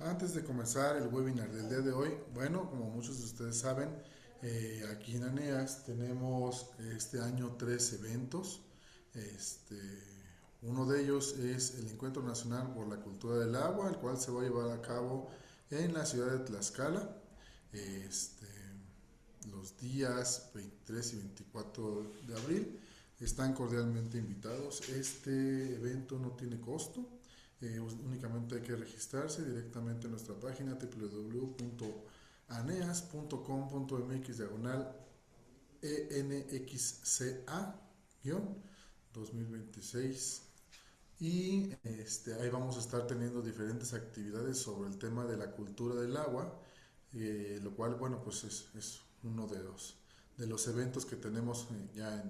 Antes de comenzar el webinar del día de hoy, bueno, como muchos de ustedes saben, aquí en ANEAS tenemos este año tres eventos. Este, Uno de ellos es el Encuentro Nacional por la Cultura del Agua, el cual se va a llevar a cabo en la ciudad de Tlaxcala, este, los días 23 y 24 de abril. Están cordialmente invitados. Este evento no tiene costo. Únicamente hay que registrarse directamente en nuestra página www.aneas.com.mx diagonal ENXCA-2026 y ahí vamos a estar teniendo diferentes actividades sobre el tema de la cultura del agua, lo cual, bueno, pues es uno de los eventos que tenemos ya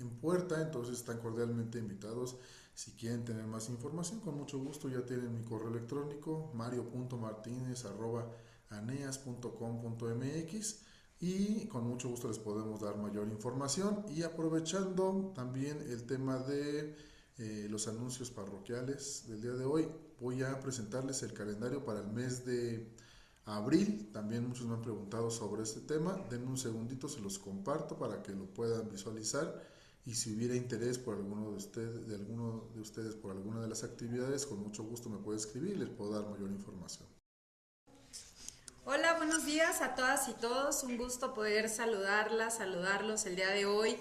en puerta, entonces están cordialmente invitados. Si quieren tener más información, con mucho gusto ya tienen mi correo electrónico mario.martinez@aneas.com.mx y con mucho gusto les podemos dar mayor información. Y aprovechando también el tema de los anuncios parroquiales del día de hoy, voy a presentarles el calendario para el mes de abril. También muchos me han preguntado sobre este tema. Denme un segundito, se los comparto para que lo puedan visualizar. Y si hubiera interés por alguno de ustedes por alguna de las actividades, con mucho gusto me puede escribir y les puedo dar mayor información. Hola, buenos días a todas y todos. Un gusto poder saludarlos el día de hoy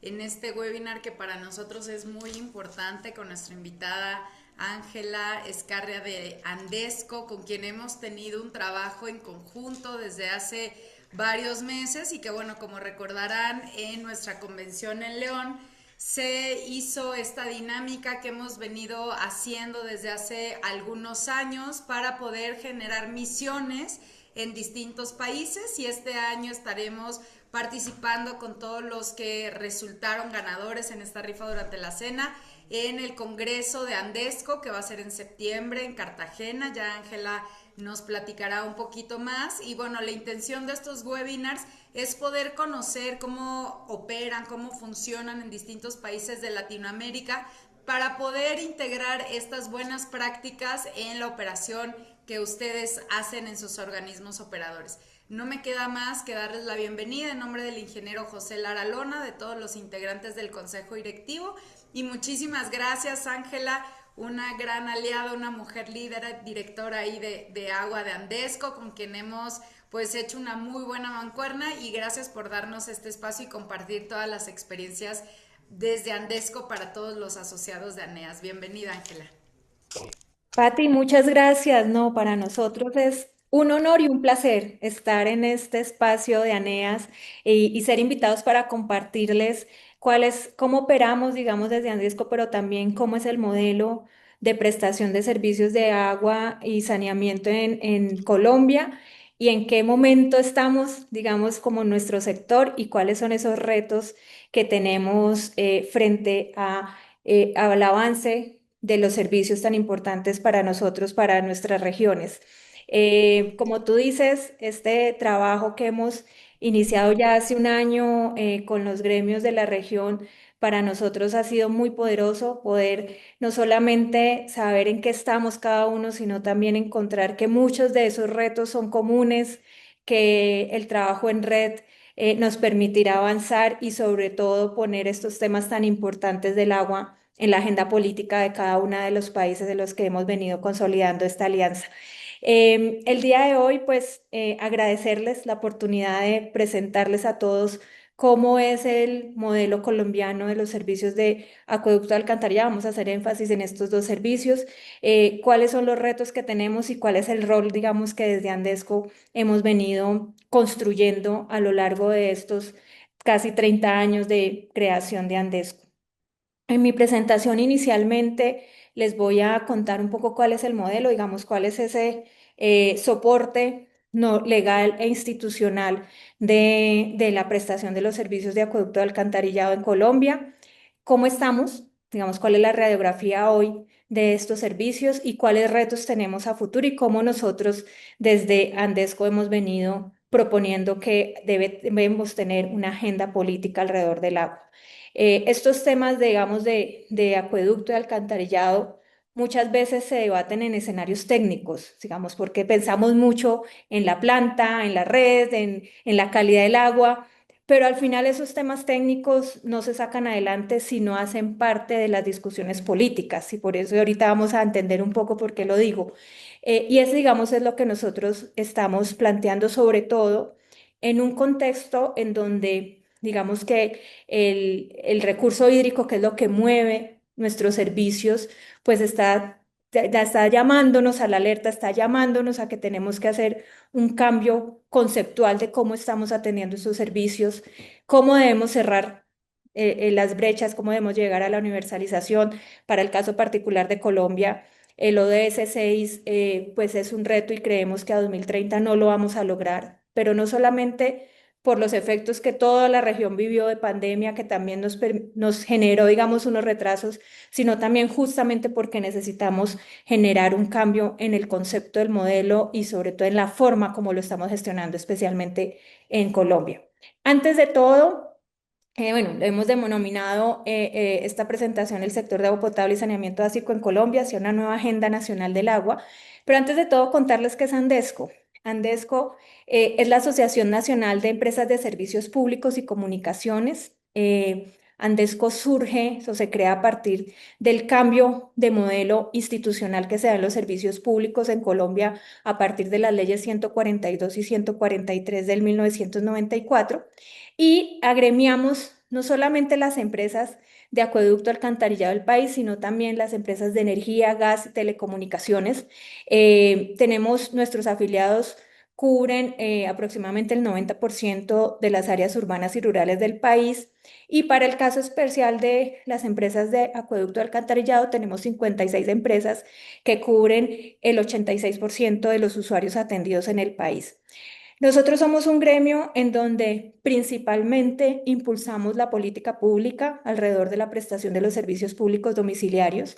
en este webinar que para nosotros es muy importante con nuestra invitada Ángela Escarria de Andesco, con quien hemos tenido un trabajo en conjunto desde hace varios meses y que bueno, como recordarán en nuestra convención en León, se hizo esta dinámica que hemos venido haciendo desde hace algunos años para poder generar misiones en distintos países y este año estaremos participando con todos los que resultaron ganadores en esta rifa durante la cena en el Congreso de Andesco que va a ser en septiembre en Cartagena. Ya Ángela nos platicará un poquito más y bueno, la intención de estos webinars es poder conocer cómo operan, cómo funcionan en distintos países de Latinoamérica para poder integrar estas buenas prácticas en la operación que ustedes hacen en sus organismos operadores. No me queda más que darles la bienvenida en nombre del ingeniero José Lara Lona, de todos los integrantes del Consejo Directivo. Y muchísimas gracias, Ángela, una gran aliada, una mujer líder, directora ahí de Agua de Andesco, con quien hemos pues hecho una muy buena mancuerna y gracias por darnos este espacio y compartir todas las experiencias desde Andesco para todos los asociados de ANEAS. Bienvenida, Ángela. Pati, muchas gracias. No, para nosotros es un honor y un placer estar en este espacio de ANEAS y ser invitados para compartirles cómo operamos, digamos, desde Andesco, pero también cómo es el modelo de prestación de servicios de agua y saneamiento en Colombia y en qué momento estamos, digamos, como nuestro sector y cuáles son esos retos que tenemos frente al avance de los servicios tan importantes para nosotros, para nuestras regiones. Como tú dices, este trabajo que hemos iniciado ya hace un año con los gremios de la región, para nosotros ha sido muy poderoso poder no solamente saber en qué estamos cada uno, sino también encontrar que muchos de esos retos son comunes, que el trabajo en red nos permitirá avanzar y sobre todo poner estos temas tan importantes del agua en la agenda política de cada uno de los países de los que hemos venido consolidando esta alianza. El día de hoy, pues, agradecerles la oportunidad de presentarles a todos cómo es el modelo colombiano de los servicios de acueducto de alcantarilla. Vamos a hacer énfasis en estos dos servicios, cuáles son los retos que tenemos y cuál es el rol, digamos, que desde Andesco hemos venido construyendo a lo largo de estos casi 30 años de creación de Andesco. En mi presentación inicialmente les voy a contar un poco cuál es el modelo, digamos, cuál es ese soporte no, legal e institucional de la prestación de los servicios de acueducto de alcantarillado en Colombia, cómo estamos, digamos, cuál es la radiografía hoy de estos servicios y cuáles retos tenemos a futuro y cómo nosotros desde Andesco hemos venido proponiendo que debemos tener una agenda política alrededor del agua. Estos temas, digamos, de acueducto y alcantarillado muchas veces se debaten en escenarios técnicos, digamos, porque pensamos mucho en la planta, en la red, en la calidad del agua, pero al final esos temas técnicos no se sacan adelante si no hacen parte de las discusiones políticas, y por eso ahorita vamos a entender un poco por qué lo digo. Y eso, digamos, es lo que nosotros estamos planteando, sobre todo en un contexto en donde, digamos que el recurso hídrico, que es lo que mueve nuestros servicios, pues ya está llamándonos a la alerta, está llamándonos a que tenemos que hacer un cambio conceptual de cómo estamos atendiendo estos servicios, cómo debemos cerrar las brechas, cómo debemos llegar a la universalización. Para el caso particular de Colombia, el ODS 6 pues es un reto y creemos que a 2030 no lo vamos a lograr, pero no solamente por los efectos que toda la región vivió de pandemia, que también nos generó, digamos, unos retrasos, sino también justamente porque necesitamos generar un cambio en el concepto del modelo y sobre todo en la forma como lo estamos gestionando, especialmente en Colombia. Antes de todo, bueno, hemos denominado esta presentación el sector de agua potable y saneamiento básico en Colombia hacia una nueva agenda nacional del agua. Pero antes de todo, contarles qué es Andesco. Andesco es la Asociación Nacional de Empresas de Servicios Públicos y Comunicaciones. Andesco surge o se crea a partir del cambio de modelo institucional que se da en los servicios públicos en Colombia a partir de las leyes 142 y 143 del 1994 y agremiamos no solamente las empresas de acueducto alcantarillado del país, sino también las empresas de energía, gas, telecomunicaciones. Tenemos nuestros afiliados cubren aproximadamente el 90% de las áreas urbanas y rurales del país. Y para el caso especial de las empresas de acueducto alcantarillado, tenemos 56 empresas que cubren el 86% de los usuarios atendidos en el país. Nosotros somos un gremio en donde principalmente impulsamos la política pública alrededor de la prestación de los servicios públicos domiciliarios.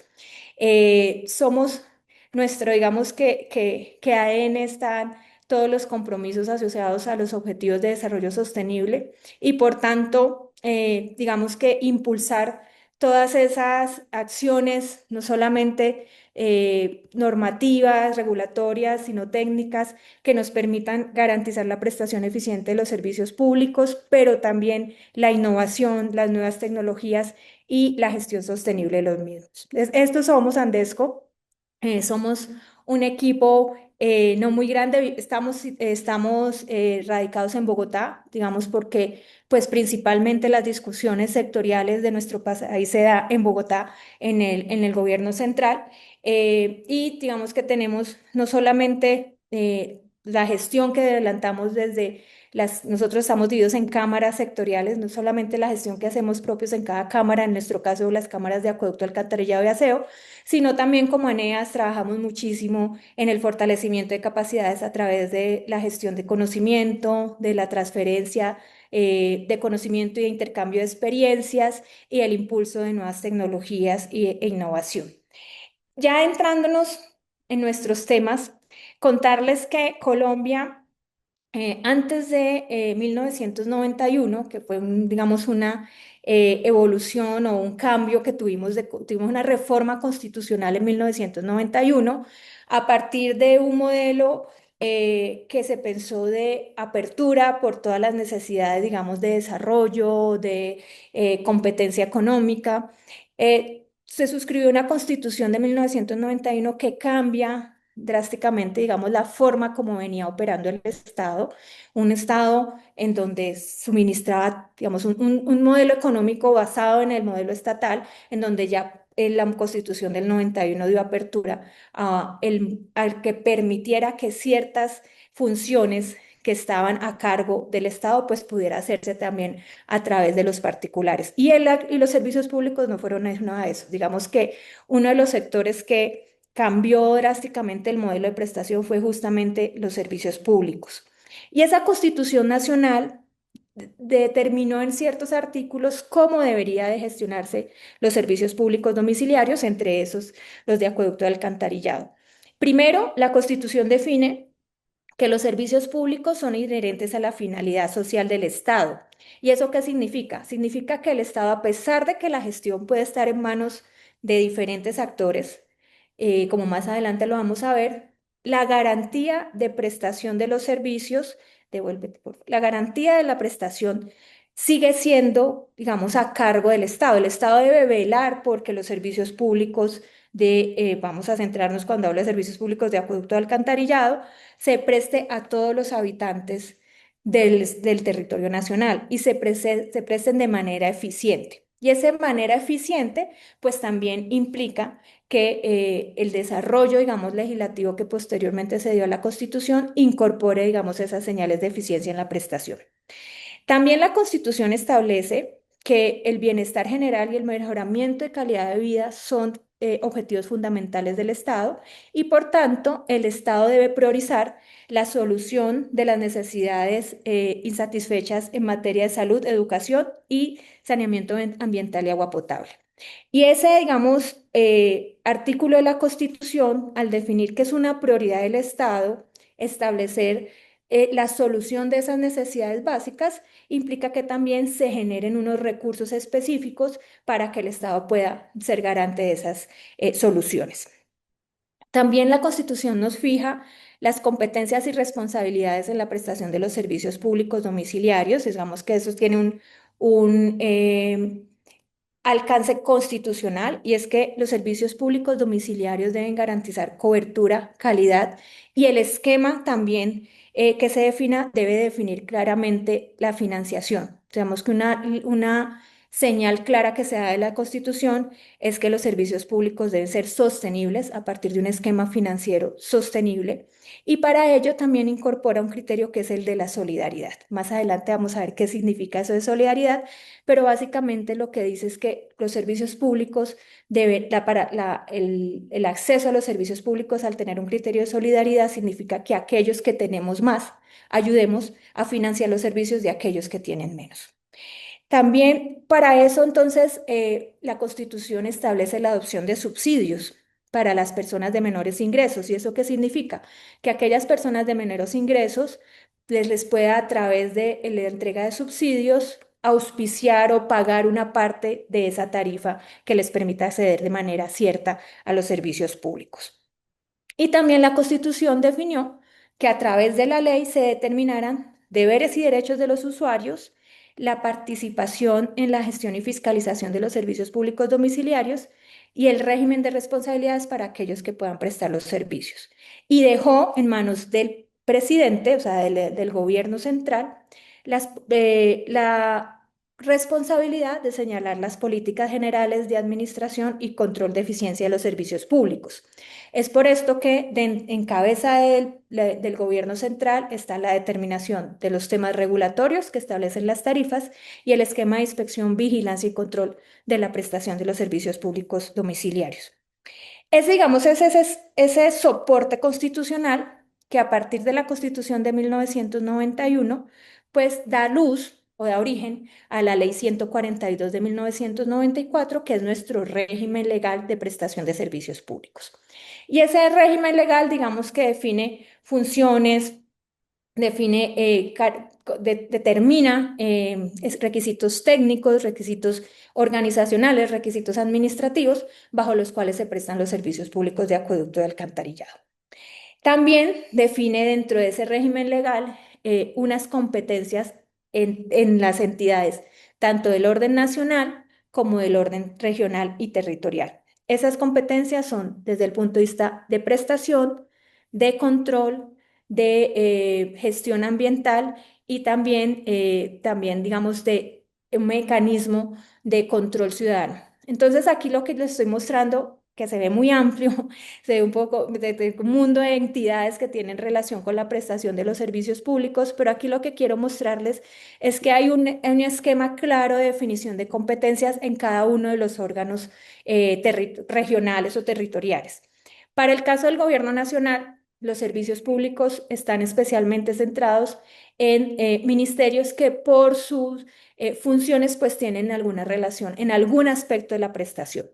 Somos digamos que ADN están todos los compromisos asociados a los objetivos de desarrollo sostenible y por tanto, digamos que impulsar todas esas acciones, no solamente normativas, regulatorias, sino técnicas que nos permitan garantizar la prestación eficiente de los servicios públicos, pero también la innovación, las nuevas tecnologías y la gestión sostenible de los mismos. Estos somos Andesco, somos un equipo no muy grande, estamos radicados en Bogotá, digamos porque pues principalmente las discusiones sectoriales de nuestro país se da en Bogotá, en el gobierno central, y digamos que tenemos no solamente la gestión que adelantamos nosotros estamos divididos en cámaras sectoriales, no solamente la gestión que hacemos propios en cada cámara, en nuestro caso las cámaras de acueducto, alcantarillado y aseo, sino también como ANEAS trabajamos muchísimo en el fortalecimiento de capacidades a través de la gestión de conocimiento, de la transferencia de conocimiento y de intercambio de experiencias y el impulso de nuevas tecnologías e innovación. Ya entrándonos en nuestros temas, contarles que Colombia, antes de 1991, que fue, digamos, una evolución o un cambio que tuvimos una reforma constitucional en 1991, a partir de un modelo que se pensó de apertura por todas las necesidades, digamos, de desarrollo, de competencia económica. Se suscribió una constitución de 1991 que cambia drásticamente, digamos, la forma como venía operando el Estado, un Estado en donde suministraba, digamos, un modelo económico basado en el modelo estatal, en donde ya la Constitución del 91 dio apertura al que permitiera que ciertas funciones que estaban a cargo del Estado, pues pudiera hacerse también a través de los particulares. Y los servicios públicos no fueron nada de eso. Digamos que uno de los sectores que cambió drásticamente el modelo de prestación fue justamente los servicios públicos. Y esa Constitución Nacional determinó en ciertos artículos cómo debería de gestionarse los servicios públicos domiciliarios, entre esos los de acueducto de alcantarillado. Primero, la Constitución define que los servicios públicos son inherentes a la finalidad social del Estado. ¿Y eso qué significa? Significa que el Estado, a pesar de que la gestión puede estar en manos de diferentes actores, como más adelante lo vamos a ver, la garantía de prestación de los servicios, devuélvete, por favor, la garantía de la prestación sigue siendo, digamos, a cargo del Estado. El Estado debe velar porque los servicios públicos vamos a centrarnos cuando hablo de servicios públicos de acueducto de alcantarillado, se preste a todos los habitantes del territorio nacional y se presten de manera eficiente. Y esa manera eficiente, pues también implica que el desarrollo, digamos, legislativo que posteriormente se dio a la Constitución incorpore, digamos, esas señales de eficiencia en la prestación. También la Constitución establece que el bienestar general y el mejoramiento de calidad de vida son objetivos fundamentales del Estado y por tanto el Estado debe priorizar la solución de las necesidades insatisfechas en materia de salud, educación y saneamiento ambiental y agua potable. Y ese, digamos, artículo de la Constitución, al definir que es una prioridad del Estado, establecer la solución de esas necesidades básicas, implica que también se generen unos recursos específicos para que el Estado pueda ser garante de esas soluciones. También la Constitución nos fija las competencias y responsabilidades en la prestación de los servicios públicos domiciliarios. Digamos que eso tiene un alcance constitucional y es que los servicios públicos domiciliarios deben garantizar cobertura, calidad y el esquema también que se defina debe definir claramente la financiación. Digamos que una señal clara que se da de la Constitución es que los servicios públicos deben ser sostenibles a partir de un esquema financiero sostenible y para ello también incorpora un criterio que es el de la solidaridad. Más adelante vamos a ver qué significa eso de solidaridad, pero básicamente lo que dice es que los servicios públicos deben, el acceso a los servicios públicos al tener un criterio de solidaridad significa que aquellos que tenemos más ayudemos a financiar los servicios de aquellos que tienen menos. También para eso, entonces, la Constitución establece la adopción de subsidios para las personas de menores ingresos. ¿Y eso qué significa? Que aquellas personas de menores ingresos les pueda a través de la entrega de subsidios auspiciar o pagar una parte de esa tarifa que les permita acceder de manera cierta a los servicios públicos. Y también la Constitución definió que a través de la ley se determinarán deberes y derechos de los usuarios, la participación en la gestión y fiscalización de los servicios públicos domiciliarios y el régimen de responsabilidades para aquellos que puedan prestar los servicios. Y dejó en manos del presidente, o sea, del gobierno central, la responsabilidad de señalar las políticas generales de administración y control de eficiencia de los servicios públicos. Es por esto que en cabeza del gobierno central está la determinación de los temas regulatorios que establecen las tarifas y el esquema de inspección, vigilancia y control de la prestación de los servicios públicos domiciliarios. Digamos, ese soporte constitucional que a partir de la Constitución de 1991, pues da luz o da origen a la Ley 142 de 1994, que es nuestro régimen legal de prestación de servicios públicos. Y ese régimen legal, digamos que define funciones, determina requisitos técnicos, requisitos organizacionales, requisitos administrativos, bajo los cuales se prestan los servicios públicos de acueducto y alcantarillado. También define dentro de ese régimen legal unas competencias en las entidades, tanto del orden nacional como del orden regional y territorial. Esas competencias son desde el punto de vista de prestación, de control, de gestión ambiental y también, digamos, de un mecanismo de control ciudadano. Entonces, aquí lo que les estoy mostrando, que se ve muy amplio, se ve un poco de un mundo de entidades que tienen relación con la prestación de los servicios públicos, pero aquí lo que quiero mostrarles es que hay un esquema claro de definición de competencias en cada uno de los órganos regionales o territoriales. Para el caso del gobierno nacional, los servicios públicos están especialmente centrados en ministerios que por sus funciones pues tienen alguna relación en algún aspecto de la prestación.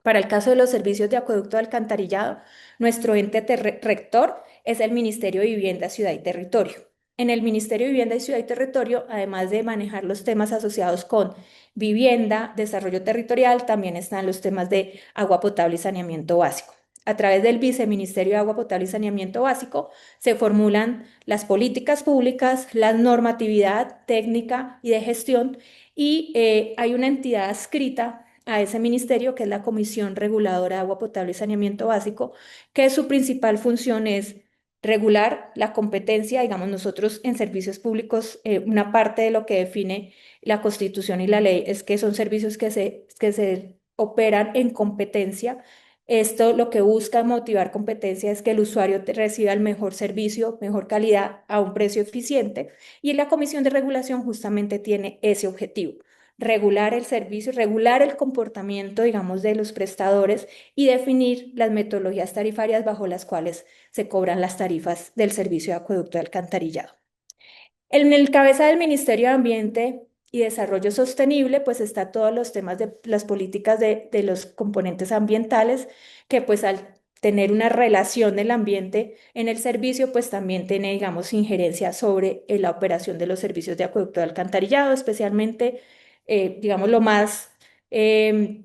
Para el caso de los servicios de acueducto de alcantarillado, nuestro ente rector es el Ministerio de Vivienda, Ciudad y Territorio. En el Ministerio de Vivienda y Ciudad y Territorio, además de manejar los temas asociados con vivienda, desarrollo territorial, también están los temas de agua potable y saneamiento básico. a través del Viceministerio de Agua Potable y Saneamiento Básico, se formulan las políticas públicas, la normatividad técnica y de gestión, y hay una entidad adscrita a ese ministerio, que es la Comisión Reguladora de Agua Potable y Saneamiento Básico, que su principal función es regular la competencia. Digamos, nosotros en servicios públicos, una parte de lo que define la Constitución y la ley es que son servicios que se operan en competencia. Esto lo que busca motivar competencia es que el usuario reciba el mejor servicio, mejor calidad a un precio eficiente, y la Comisión de Regulación justamente tiene ese objetivo: regular el servicio, regular el comportamiento, digamos, de los prestadores y definir las metodologías tarifarias bajo las cuales se cobran las tarifas del servicio de acueducto y alcantarillado. En el cabeza del Ministerio de Ambiente y Desarrollo Sostenible, pues está todos los temas de las políticas de los componentes ambientales, que pues al tener una relación del ambiente en el servicio, pues también tiene, digamos, injerencia sobre la operación de los servicios de acueducto de alcantarillado, especialmente, digamos, lo más eh,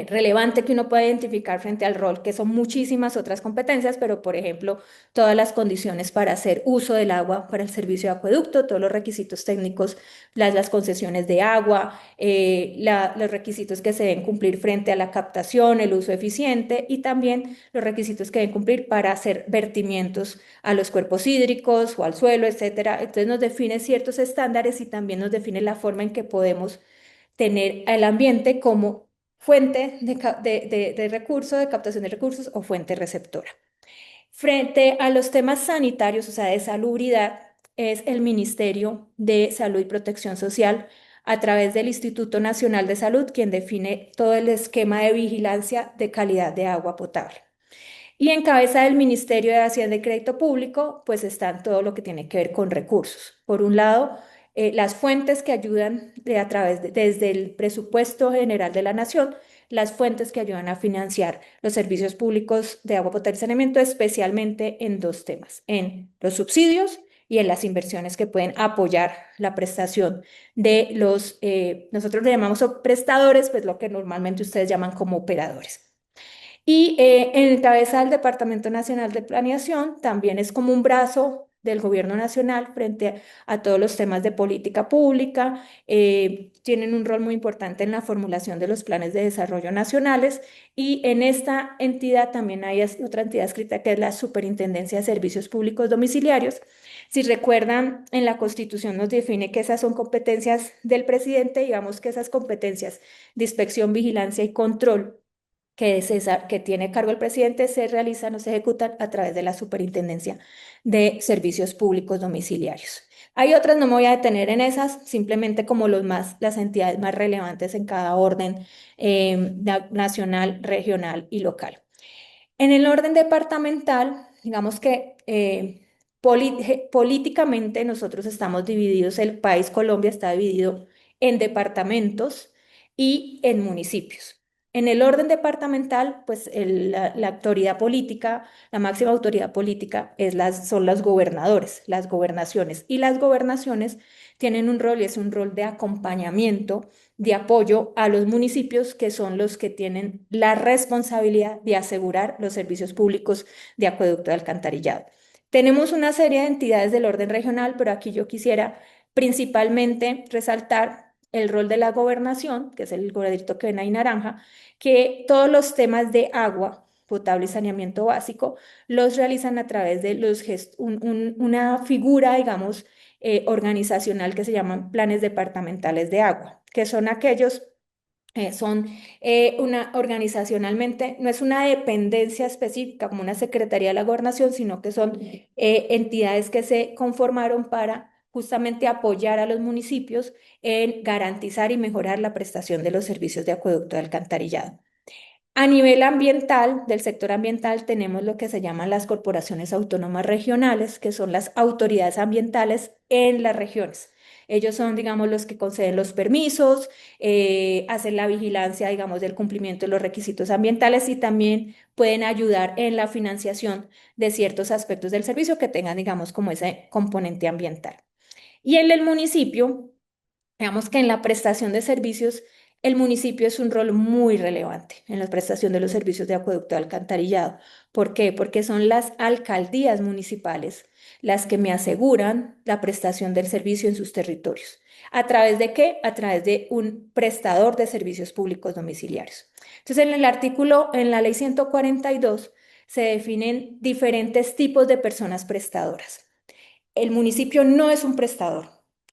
relevante que uno puede identificar frente al rol, que son muchísimas otras competencias, pero por ejemplo, todas las condiciones para hacer uso del agua para el servicio de acueducto, todos los requisitos técnicos, las concesiones de agua, los requisitos que se deben cumplir frente a la captación, el uso eficiente, y también los requisitos que deben cumplir para hacer vertimientos a los cuerpos hídricos o al suelo, etcétera. Entonces nos define ciertos estándares y también nos define la forma en que podemos tener el ambiente como fuente de recursos, de captación de recursos, o fuente receptora. Frente a los temas sanitarios, o sea, de salubridad, es el Ministerio de Salud y Protección Social, a través del Instituto Nacional de Salud, quien define todo el esquema de vigilancia de calidad de agua potable. Y en cabeza del Ministerio de Hacienda y Crédito Público, pues están todo lo que tiene que ver con recursos. Por un lado, las fuentes que ayudan desde el presupuesto general de la nación, las fuentes que ayudan a financiar los servicios públicos de agua potable y saneamiento, especialmente en dos temas: en los subsidios y en las inversiones que pueden apoyar la prestación de nosotros le llamamos prestadores, pues lo que normalmente ustedes llaman como operadores. Y en cabeza del Departamento Nacional de Planeación, también es como un brazo del Gobierno Nacional frente a todos los temas de política pública. Tienen un rol muy importante en la formulación de los planes de desarrollo nacionales, y en esta entidad también hay otra entidad escrita, que es la Superintendencia de Servicios Públicos Domiciliarios. Si recuerdan, en la Constitución nos define que esas son competencias del presidente. Digamos que esas competencias de inspección, vigilancia y control que tiene cargo el presidente se realizan o se ejecutan a través de la Superintendencia de Servicios Públicos Domiciliarios. Hay otras, no me voy a detener en esas, simplemente como las entidades más relevantes en cada orden nacional, regional y local. En el orden departamental, digamos que políticamente nosotros estamos divididos, el país Colombia está dividido en departamentos y en municipios. En el orden departamental, pues la autoridad política, la máxima autoridad política son los gobernadores, las gobernaciones, y las gobernaciones tienen un rol, y es un rol de acompañamiento, de apoyo a los municipios, que son los que tienen la responsabilidad de asegurar los servicios públicos de acueducto y alcantarillado. Tenemos una serie de entidades del orden regional, pero aquí yo quisiera principalmente resaltar el rol de la gobernación, que es el cuadrito que ven ahí naranja, que todos los temas de agua potable y saneamiento básico los realizan a través de una figura, digamos, organizacional, que se llaman planes departamentales de agua, que son aquellos, organizacionalmente, no es una dependencia específica como una secretaría de la gobernación, sino que son entidades que se conformaron para justamente apoyar a los municipios en garantizar y mejorar la prestación de los servicios de acueducto y alcantarillado. A nivel ambiental, del sector ambiental, tenemos lo que se llaman las corporaciones autónomas regionales, que son las autoridades ambientales en las regiones. Ellos son, digamos, los que conceden los permisos, hacen la vigilancia, digamos, del cumplimiento de los requisitos ambientales, y también pueden ayudar en la financiación de ciertos aspectos del servicio que tengan, digamos, como ese componente ambiental. Y en el municipio, digamos que en la prestación de servicios el municipio es un rol muy relevante en la prestación de los servicios de acueducto y alcantarillado. ¿Por qué? Porque son las alcaldías municipales las que me aseguran la prestación del servicio en sus territorios. ¿A través de qué? A través de un prestador de servicios públicos domiciliarios. Entonces, en el artículo, en la ley 142, se definen diferentes tipos de personas prestadoras. El municipio no es un prestador.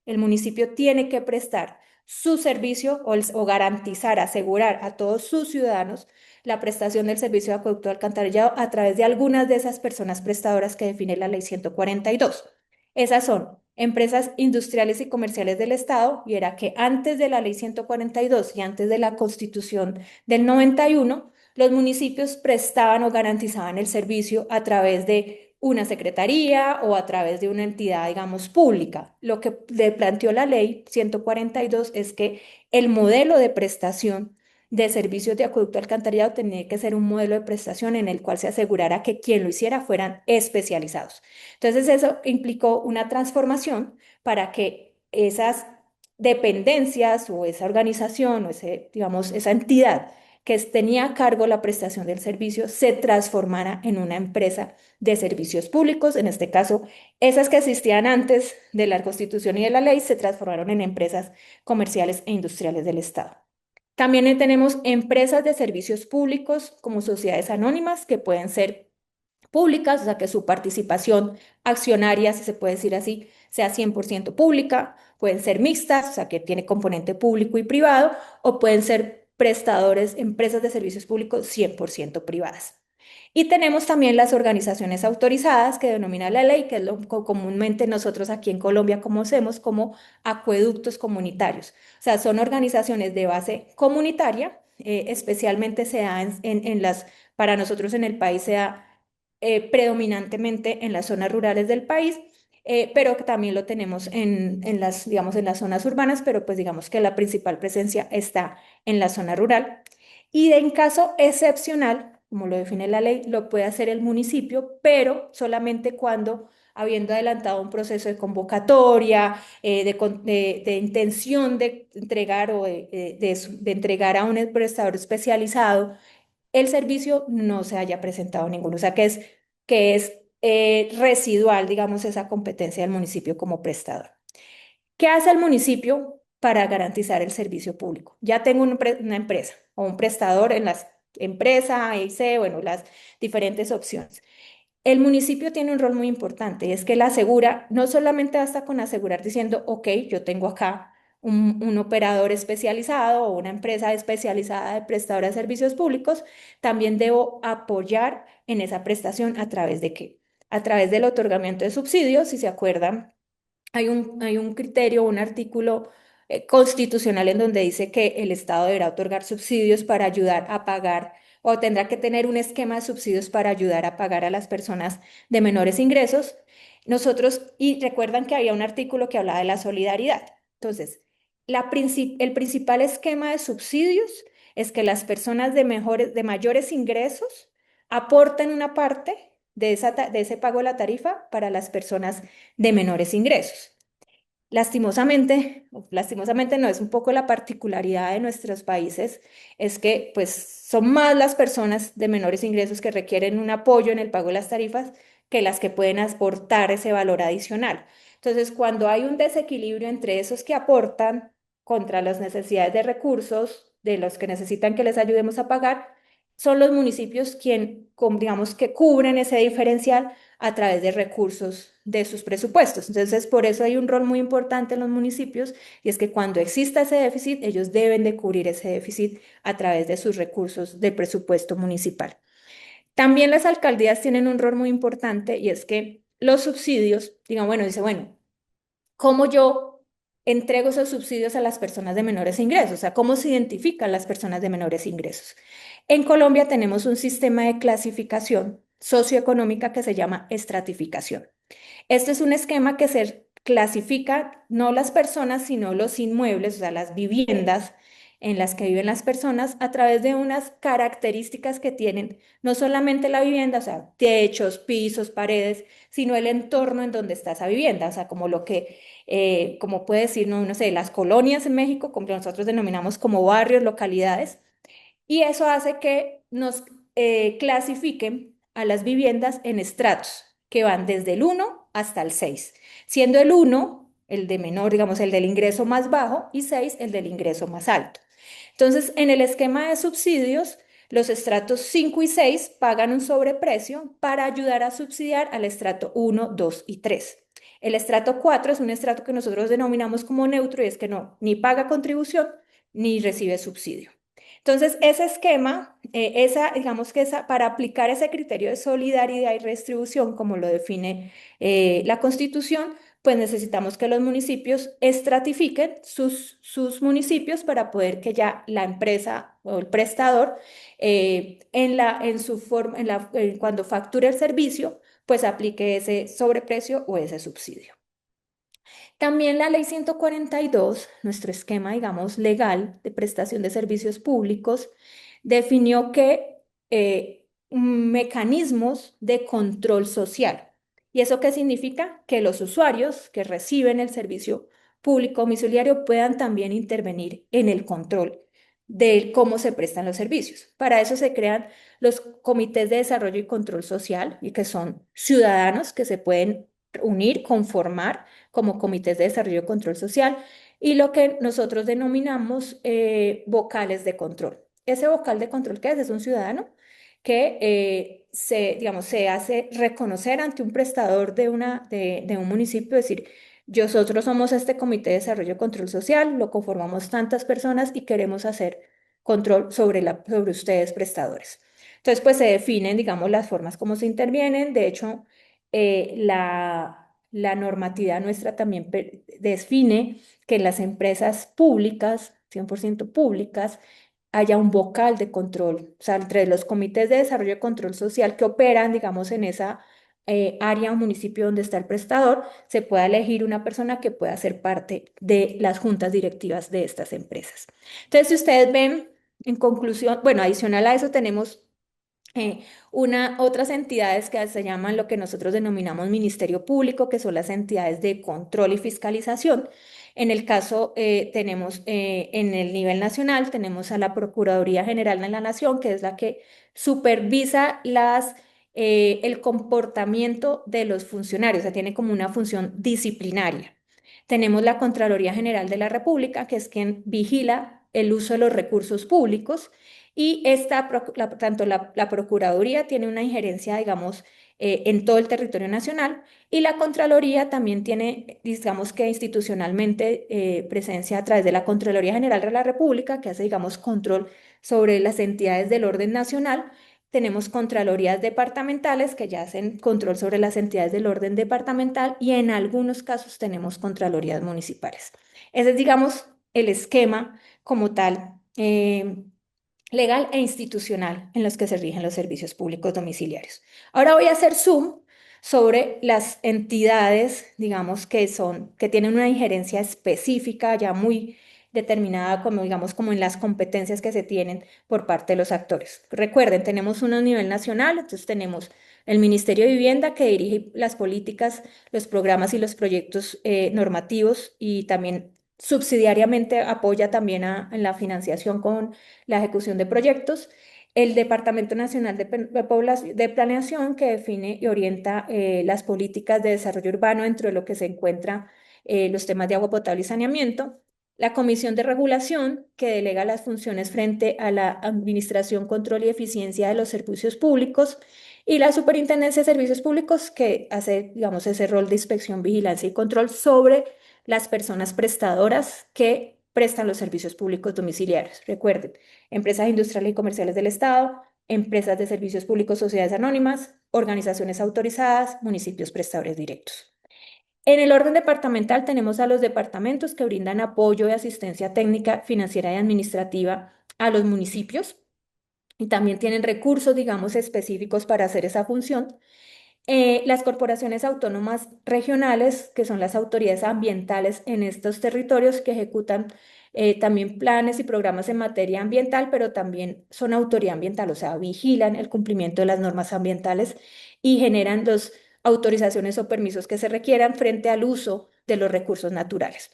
El municipio tiene que prestar su servicio o garantizar, asegurar a todos sus ciudadanos la prestación del servicio de acueducto alcantarillado a través de algunas de esas personas prestadoras que define la ley 142. Esas son empresas industriales y comerciales del Estado, y era que antes de la ley 142 y antes de la Constitución del 91, los municipios prestaban o garantizaban el servicio a través de una secretaría o a través de una entidad, digamos, pública. Lo que le planteó la ley 142 es que el modelo de prestación de servicios de acueducto alcantarillado tenía que ser un modelo de prestación en el cual se asegurara que quien lo hiciera fueran especializados. Entonces eso implicó una transformación para que esas dependencias o esa organización o ese, digamos, esa entidad que tenía a cargo la prestación del servicio se transformara en una empresa de servicios públicos. En este caso, esas que existían antes de la Constitución y de la ley se transformaron en empresas comerciales e industriales del Estado. También tenemos empresas de servicios públicos como sociedades anónimas que pueden ser públicas, o sea que su participación accionaria, si se puede decir así, sea 100% pública, pueden ser mixtas, o sea que tiene componente público y privado, o pueden ser prestadores, empresas de servicios públicos 100% privadas. Y tenemos también las organizaciones autorizadas que denomina la ley, que es lo que comúnmente nosotros aquí en Colombia conocemos como acueductos comunitarios. O sea, son organizaciones de base comunitaria, especialmente se da para nosotros en el país se da predominantemente en las zonas rurales del país, pero también lo tenemos digamos, en las zonas urbanas, pero pues digamos que la principal presencia está en la zona rural. Y en caso excepcional, como lo define la ley, lo puede hacer el municipio, pero solamente cuando, habiendo adelantado un proceso de convocatoria, de intención de entregar o de entregar a un prestador especializado, el servicio no se haya presentado ninguno. O sea, que es residual, digamos, esa competencia del municipio como prestador. ¿Qué hace el municipio para garantizar el servicio público? Ya tengo una empresa o un prestador en las empresas, AIC, bueno, las diferentes opciones. El municipio tiene un rol muy importante y es que él asegura, no solamente basta con asegurar diciendo, ok, yo tengo acá un operador especializado o una empresa especializada de prestadora de servicios públicos, también debo apoyar en esa prestación a través de qué? A través del otorgamiento de subsidios, si se acuerdan, hay un criterio, un artículo constitucional en donde dice que el Estado deberá otorgar subsidios para ayudar a pagar o tendrá que tener un esquema de subsidios para ayudar a pagar a las personas de menores ingresos. Y recuerdan que había un artículo que hablaba de la solidaridad. Entonces, el principal esquema de subsidios es que las personas de mayores ingresos aporten una parte de ese pago de la tarifa para las personas de menores ingresos. Lastimosamente no, es un poco la particularidad de nuestros países, es que pues son más las personas de menores ingresos que requieren un apoyo en el pago de las tarifas que las que pueden aportar ese valor adicional. Entonces, cuando hay un desequilibrio entre esos que aportan contra las necesidades de recursos de los que necesitan que les ayudemos a pagar, son los municipios digamos, que cubren ese diferencial a través de recursos de sus presupuestos. Entonces, por eso hay un rol muy importante en los municipios y es que cuando exista ese déficit, ellos deben de cubrir ese déficit a través de sus recursos del presupuesto municipal. También las alcaldías tienen un rol muy importante y es que los subsidios, bueno, ¿cómo yo entrego esos subsidios a las personas de menores ingresos? O sea, ¿cómo se identifican las personas de menores ingresos? En Colombia tenemos un sistema de clasificación socioeconómica que se llama estratificación. Este es un esquema que se clasifica no las personas, sino los inmuebles, o sea, las viviendas, en las que viven las personas a través de unas características que tienen no solamente la vivienda, o sea, techos, pisos, paredes, sino el entorno en donde está esa vivienda, o sea, como lo que, como puede decir, no sé, las colonias en México, como nosotros denominamos como barrios, localidades, y eso hace que nos clasifiquen a las viviendas en estratos, que van desde el 1 hasta el 6, siendo el 1 el de menor, digamos, el del ingreso más bajo, y 6 el del ingreso más alto. Entonces, en el esquema de subsidios, los estratos 5 y 6 pagan un sobreprecio para ayudar a subsidiar al estrato 1, 2 y 3. El estrato 4 es un estrato que nosotros denominamos como neutro y es que no, ni paga contribución ni recibe subsidio. Entonces, ese esquema, digamos que para aplicar ese criterio de solidaridad y redistribución, como lo define la Constitución, pues necesitamos que los municipios estratifiquen sus municipios para poder que ya la empresa o el prestador, cuando facture el servicio, pues aplique ese sobreprecio o ese subsidio. También la ley 142, nuestro esquema, digamos, legal de prestación de servicios públicos, definió que mecanismos de control social. ¿Y eso qué significa? Que los usuarios que reciben el servicio público domiciliario puedan también intervenir en el control de cómo se prestan los servicios. Para eso se crean los comités de desarrollo y control social, y que son ciudadanos que se pueden unir, conformar como comités de desarrollo y control social, y lo que nosotros denominamos vocales de control. Ese vocal de control, ¿qué es? Es un ciudadano que digamos, se hace reconocer ante un prestador de un municipio, decir, nosotros somos este comité de desarrollo y control social, lo conformamos tantas personas y queremos hacer control sobre ustedes, prestadores. Entonces, pues se definen, digamos, las formas como se intervienen. De hecho, la normatividad nuestra también define que en las empresas públicas, 100% públicas, haya un vocal de control, o sea, entre los comités de desarrollo y control social que operan, digamos, en esa área o municipio donde está el prestador, se pueda elegir una persona que pueda ser parte de las juntas directivas de estas empresas. Entonces, si ustedes ven, en conclusión, bueno, adicional a eso tenemos eh, otras entidades que se llaman lo que nosotros denominamos Ministerio Público, que son las entidades de control y fiscalización. En el caso, tenemos en el nivel nacional, tenemos a la Procuraduría General de la Nación, que es la que supervisa el comportamiento de los funcionarios, o sea, tiene como una función disciplinaria. Tenemos la Contraloría General de la República, que es quien vigila el uso de los recursos públicos, y tanto la Procuraduría tiene una injerencia, digamos, en todo el territorio nacional, y la Contraloría también tiene, digamos que institucionalmente, presencia a través de la Contraloría General de la República, que hace, digamos, control sobre las entidades del orden nacional. Tenemos contralorías departamentales que ya hacen control sobre las entidades del orden departamental, y en algunos casos tenemos contralorías municipales. Ese es, digamos, el esquema como tal. Legal e institucional en los que se rigen los servicios públicos domiciliarios. Ahora voy a hacer zoom sobre las entidades, digamos, que tienen una injerencia específica ya muy determinada, como digamos, como en las competencias que se tienen por parte de los actores. Recuerden, tenemos uno a nivel nacional, entonces tenemos el Ministerio de Vivienda, que dirige las políticas, los programas y los proyectos normativos, y también subsidiariamente apoya también en la financiación con la ejecución de proyectos. El Departamento Nacional de Planeación, que define y orienta las políticas de desarrollo urbano, dentro de lo que se encuentra los temas de agua potable y saneamiento. La Comisión de Regulación, que delega las funciones frente a la administración, control y eficiencia de los servicios públicos. Y la Superintendencia de Servicios Públicos, que hace, digamos, ese rol de inspección, vigilancia y control sobre las personas prestadoras que prestan los servicios públicos domiciliarios. Recuerden, empresas industriales y comerciales del Estado, empresas de servicios públicos, sociedades anónimas, organizaciones autorizadas, municipios prestadores directos. En el orden departamental tenemos a los departamentos que brindan apoyo y asistencia técnica, financiera y administrativa a los municipios, y también tienen recursos, digamos, específicos para hacer esa función. Las corporaciones autónomas regionales, que son las autoridades ambientales en estos territorios, que ejecutan también planes y programas en materia ambiental, pero también son autoridad ambiental, o sea, vigilan el cumplimiento de las normas ambientales y generan las autorizaciones o permisos que se requieran frente al uso de los recursos naturales.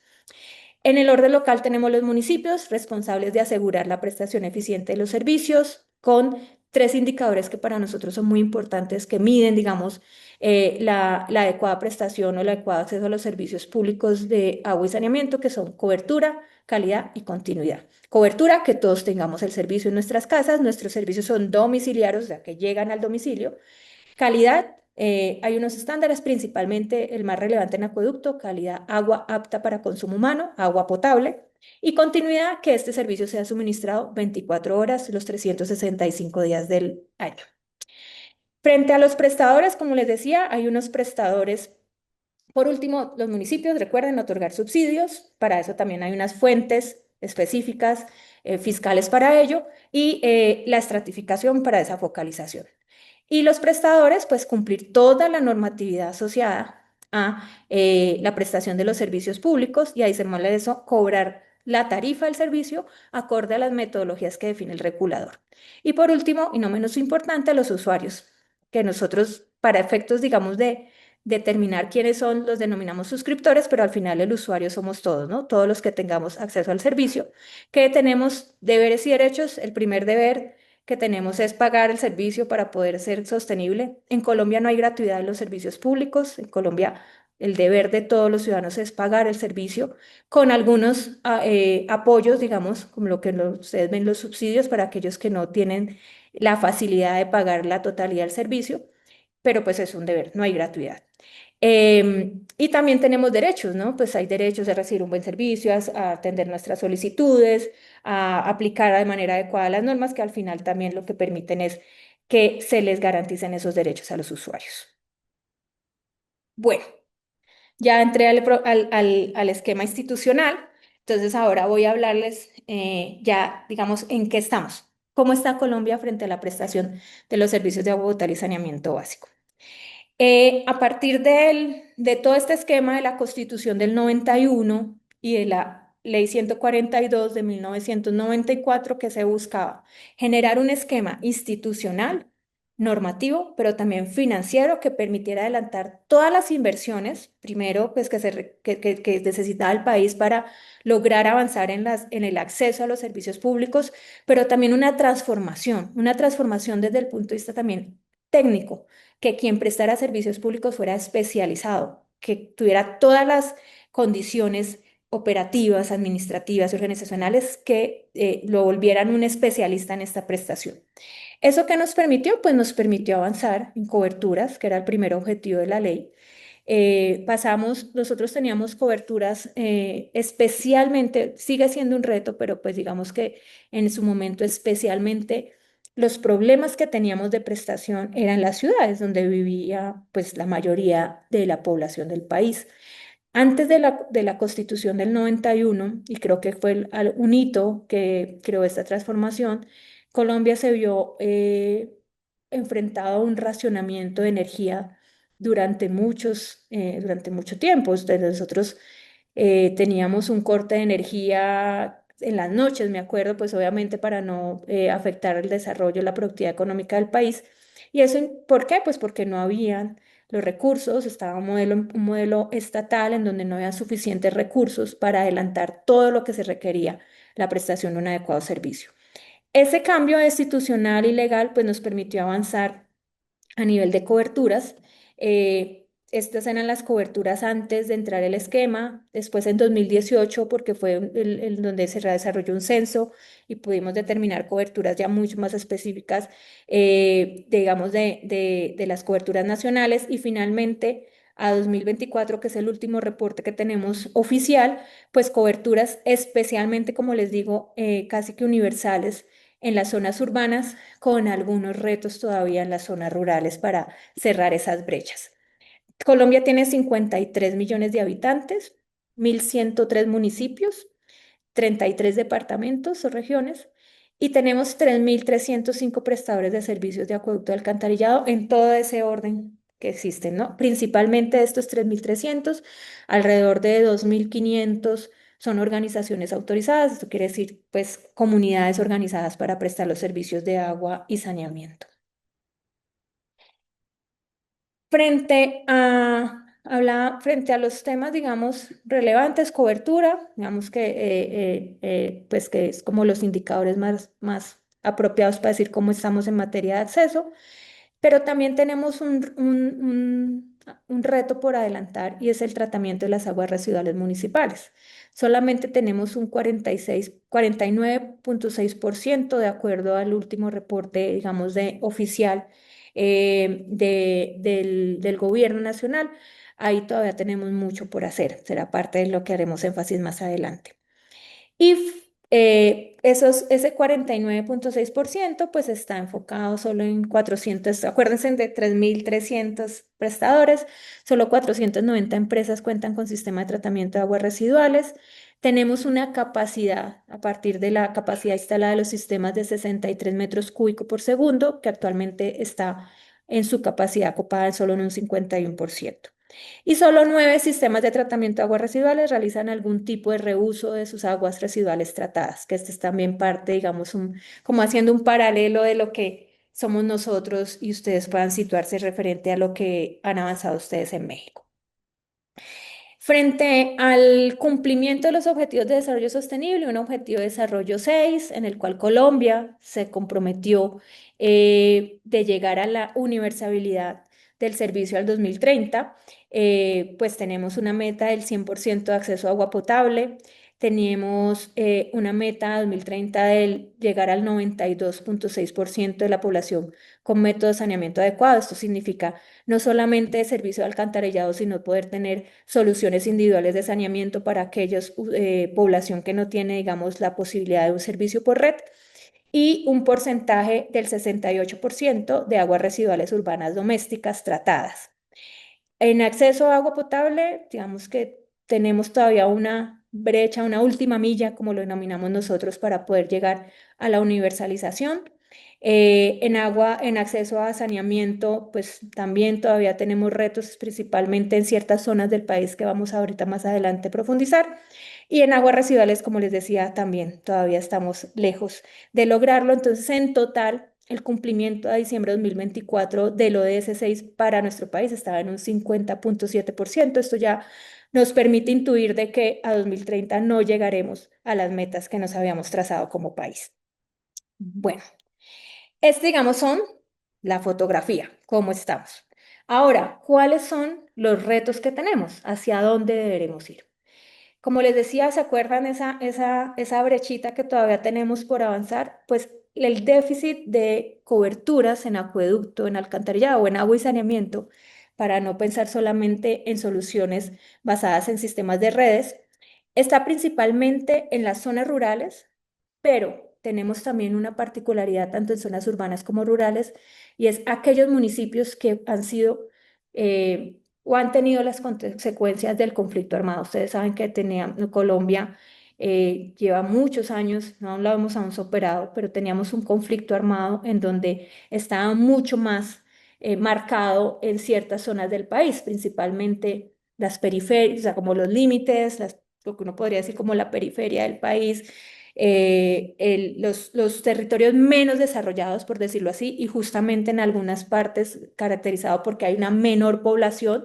En el orden local tenemos los municipios responsables de asegurar la prestación eficiente de los servicios con tres indicadores que para nosotros son muy importantes que miden, digamos, la adecuada prestación o el adecuado acceso a los servicios públicos de agua y saneamiento, que son cobertura, calidad y continuidad. Cobertura, que todos tengamos el servicio en nuestras casas, nuestros servicios son domiciliarios, o sea, que llegan al domicilio. Calidad, hay unos estándares, principalmente el más relevante en acueducto, calidad agua apta para consumo humano, agua potable, y continuidad, que este servicio sea suministrado 24 horas, los 365 días del año. Frente a los prestadores, como les decía, hay unos prestadores. Por último, los municipios recuerden otorgar subsidios, para eso también hay unas fuentes específicas fiscales para ello y la estratificación para esa focalización. Y los prestadores, pues cumplir toda la normatividad asociada a la prestación de los servicios públicos y adicional a eso, cobrar la tarifa del servicio acorde a las metodologías que define el regulador. Y por último, y no menos importante, los usuarios, que nosotros, para efectos, digamos, de determinar quiénes son, los denominamos suscriptores, pero al final el usuario somos todos, ¿no? Todos los que tengamos acceso al servicio, que tenemos deberes y derechos. El primer deber que tenemos es pagar el servicio para poder ser sostenible. En Colombia no hay gratuidad en los servicios públicos. En Colombia el deber de todos los ciudadanos es pagar el servicio con algunos apoyos, digamos, como lo que ustedes ven, los subsidios para aquellos que no tienen la facilidad de pagar la totalidad del servicio, pero pues es un deber, no hay gratuidad. Y también tenemos derechos, ¿no? Pues hay derechos de recibir un buen servicio, a atender nuestras solicitudes, a aplicar de manera adecuada las normas, que al final también lo que permiten es que se les garanticen esos derechos a los usuarios. Bueno, ya entré al esquema institucional, entonces ahora voy a hablarles ya, digamos, en qué estamos. ¿Cómo está Colombia frente a la prestación de los servicios de agua potable y saneamiento básico? A partir de todo este esquema de la Constitución del 91 y de la Ley 142 de 1994, que se buscaba generar un esquema institucional, normativo, pero también financiero, que permitiera adelantar todas las inversiones, primero, pues que necesitaba el país para lograr avanzar en el acceso a los servicios públicos, pero también una transformación desde el punto de vista también técnico, que quien prestara servicios públicos fuera especializado, que tuviera todas las condiciones operativas, administrativas y organizacionales que lo volvieran un especialista en esta prestación. ¿Eso qué nos permitió? Pues nos permitió avanzar en coberturas, que era el primer objetivo de la ley. Nosotros teníamos coberturas especialmente, sigue siendo un reto, pero pues digamos que en su momento especialmente los problemas que teníamos de prestación eran las ciudades donde vivía pues la mayoría de la población del país. Antes de la Constitución del 91, y creo que fue un hito que creó esta transformación, Colombia se vio enfrentado a un racionamiento de energía durante mucho tiempo. Nosotros teníamos un corte de energía en las noches, me acuerdo, pues obviamente para no afectar el desarrollo, la productividad económica del país. ¿Y eso por qué? Pues porque no habían los recursos, estaba un modelo estatal en donde no había suficientes recursos para adelantar todo lo que se requería la prestación de un adecuado servicio. Ese cambio institucional y legal pues nos permitió avanzar a nivel de coberturas. Estas eran las coberturas antes de entrar el esquema, después en 2018, porque fue donde se desarrolló un censo y pudimos determinar coberturas ya mucho más específicas, digamos, de las coberturas nacionales, y finalmente a 2024, que es el último reporte que tenemos oficial, pues coberturas especialmente, como les digo, casi que universales en las zonas urbanas, con algunos retos todavía en las zonas rurales para cerrar esas brechas. Colombia tiene 53 millones de habitantes, 1.103 municipios, 33 departamentos o regiones, y tenemos 3.305 prestadores de servicios de acueducto y alcantarillado en todo ese orden que existen, ¿no? Principalmente de estos 3.300, alrededor de 2.500 son organizaciones autorizadas, esto quiere decir, pues, comunidades organizadas para prestar los servicios de agua y saneamiento. Frente a los temas, digamos, relevantes, cobertura, digamos que, pues que es como los indicadores más apropiados para decir cómo estamos en materia de acceso, pero también tenemos un reto por adelantar y es el tratamiento de las aguas residuales municipales. Solamente tenemos un 49,6% de acuerdo al último reporte, digamos, oficial del gobierno nacional. Ahí todavía tenemos mucho por hacer. Será parte de lo que haremos énfasis más adelante. Y ese 49,6% pues está enfocado solo en 400, acuérdense de 3.300 prestadores, solo 490 empresas cuentan con sistema de tratamiento de aguas residuales. Tenemos una capacidad, a partir de la capacidad instalada de los sistemas, de 63 metros cúbicos por segundo, que actualmente está en su capacidad copada solo en un 51%. Y solo 9 sistemas de tratamiento de aguas residuales realizan algún tipo de reuso de sus aguas residuales tratadas, que este es también parte, digamos, como haciendo un paralelo de lo que somos nosotros y ustedes puedan situarse referente a lo que han avanzado ustedes en México. Frente al cumplimiento de los Objetivos de Desarrollo Sostenible, un Objetivo de Desarrollo 6, en el cual Colombia se comprometió de llegar a la universalidad del servicio al 2030, pues tenemos una meta del 100% de acceso a agua potable, tenemos una meta 2030 de llegar al 92,6% de la población con método de saneamiento adecuado. Esto significa no solamente servicio de alcantarillado, sino poder tener soluciones individuales de saneamiento para aquellos población que no tiene, digamos, la posibilidad de un servicio por red, y un porcentaje del 68% de aguas residuales urbanas domésticas tratadas. En acceso a agua potable, digamos que tenemos todavía una brecha, una última milla, como lo denominamos nosotros, para poder llegar a la universalización. En acceso a saneamiento, pues también todavía tenemos retos, principalmente en ciertas zonas del país que vamos ahorita más adelante a profundizar. Y en aguas residuales, como les decía, también todavía estamos lejos de lograrlo. Entonces, en total, el cumplimiento a diciembre de 2024 del ODS 6 para nuestro país estaba en un 50,7%. Esto ya nos permite intuir de que a 2030 no llegaremos a las metas que nos habíamos trazado como país. Bueno, digamos, son la fotografía, cómo estamos. Ahora, ¿cuáles son los retos que tenemos? ¿Hacia dónde deberemos ir? Como les decía, ¿se acuerdan esa brechita que todavía tenemos por avanzar? Pues el déficit de coberturas en acueducto, en alcantarillado o en agua y saneamiento, para no pensar solamente en soluciones basadas en sistemas de redes, está principalmente en las zonas rurales, pero tenemos también una particularidad tanto en zonas urbanas como rurales, y es aquellos municipios que han sido o han tenido las consecuencias del conflicto armado. Ustedes saben que Colombia lleva muchos años, no lo hemos aún superado, pero teníamos un conflicto armado en donde estaba mucho más marcado en ciertas zonas del país, principalmente las periferias, o sea, como los límites, lo que uno podría decir como la periferia del país, los territorios menos desarrollados, por decirlo así, y justamente en algunas partes caracterizado porque hay una menor población,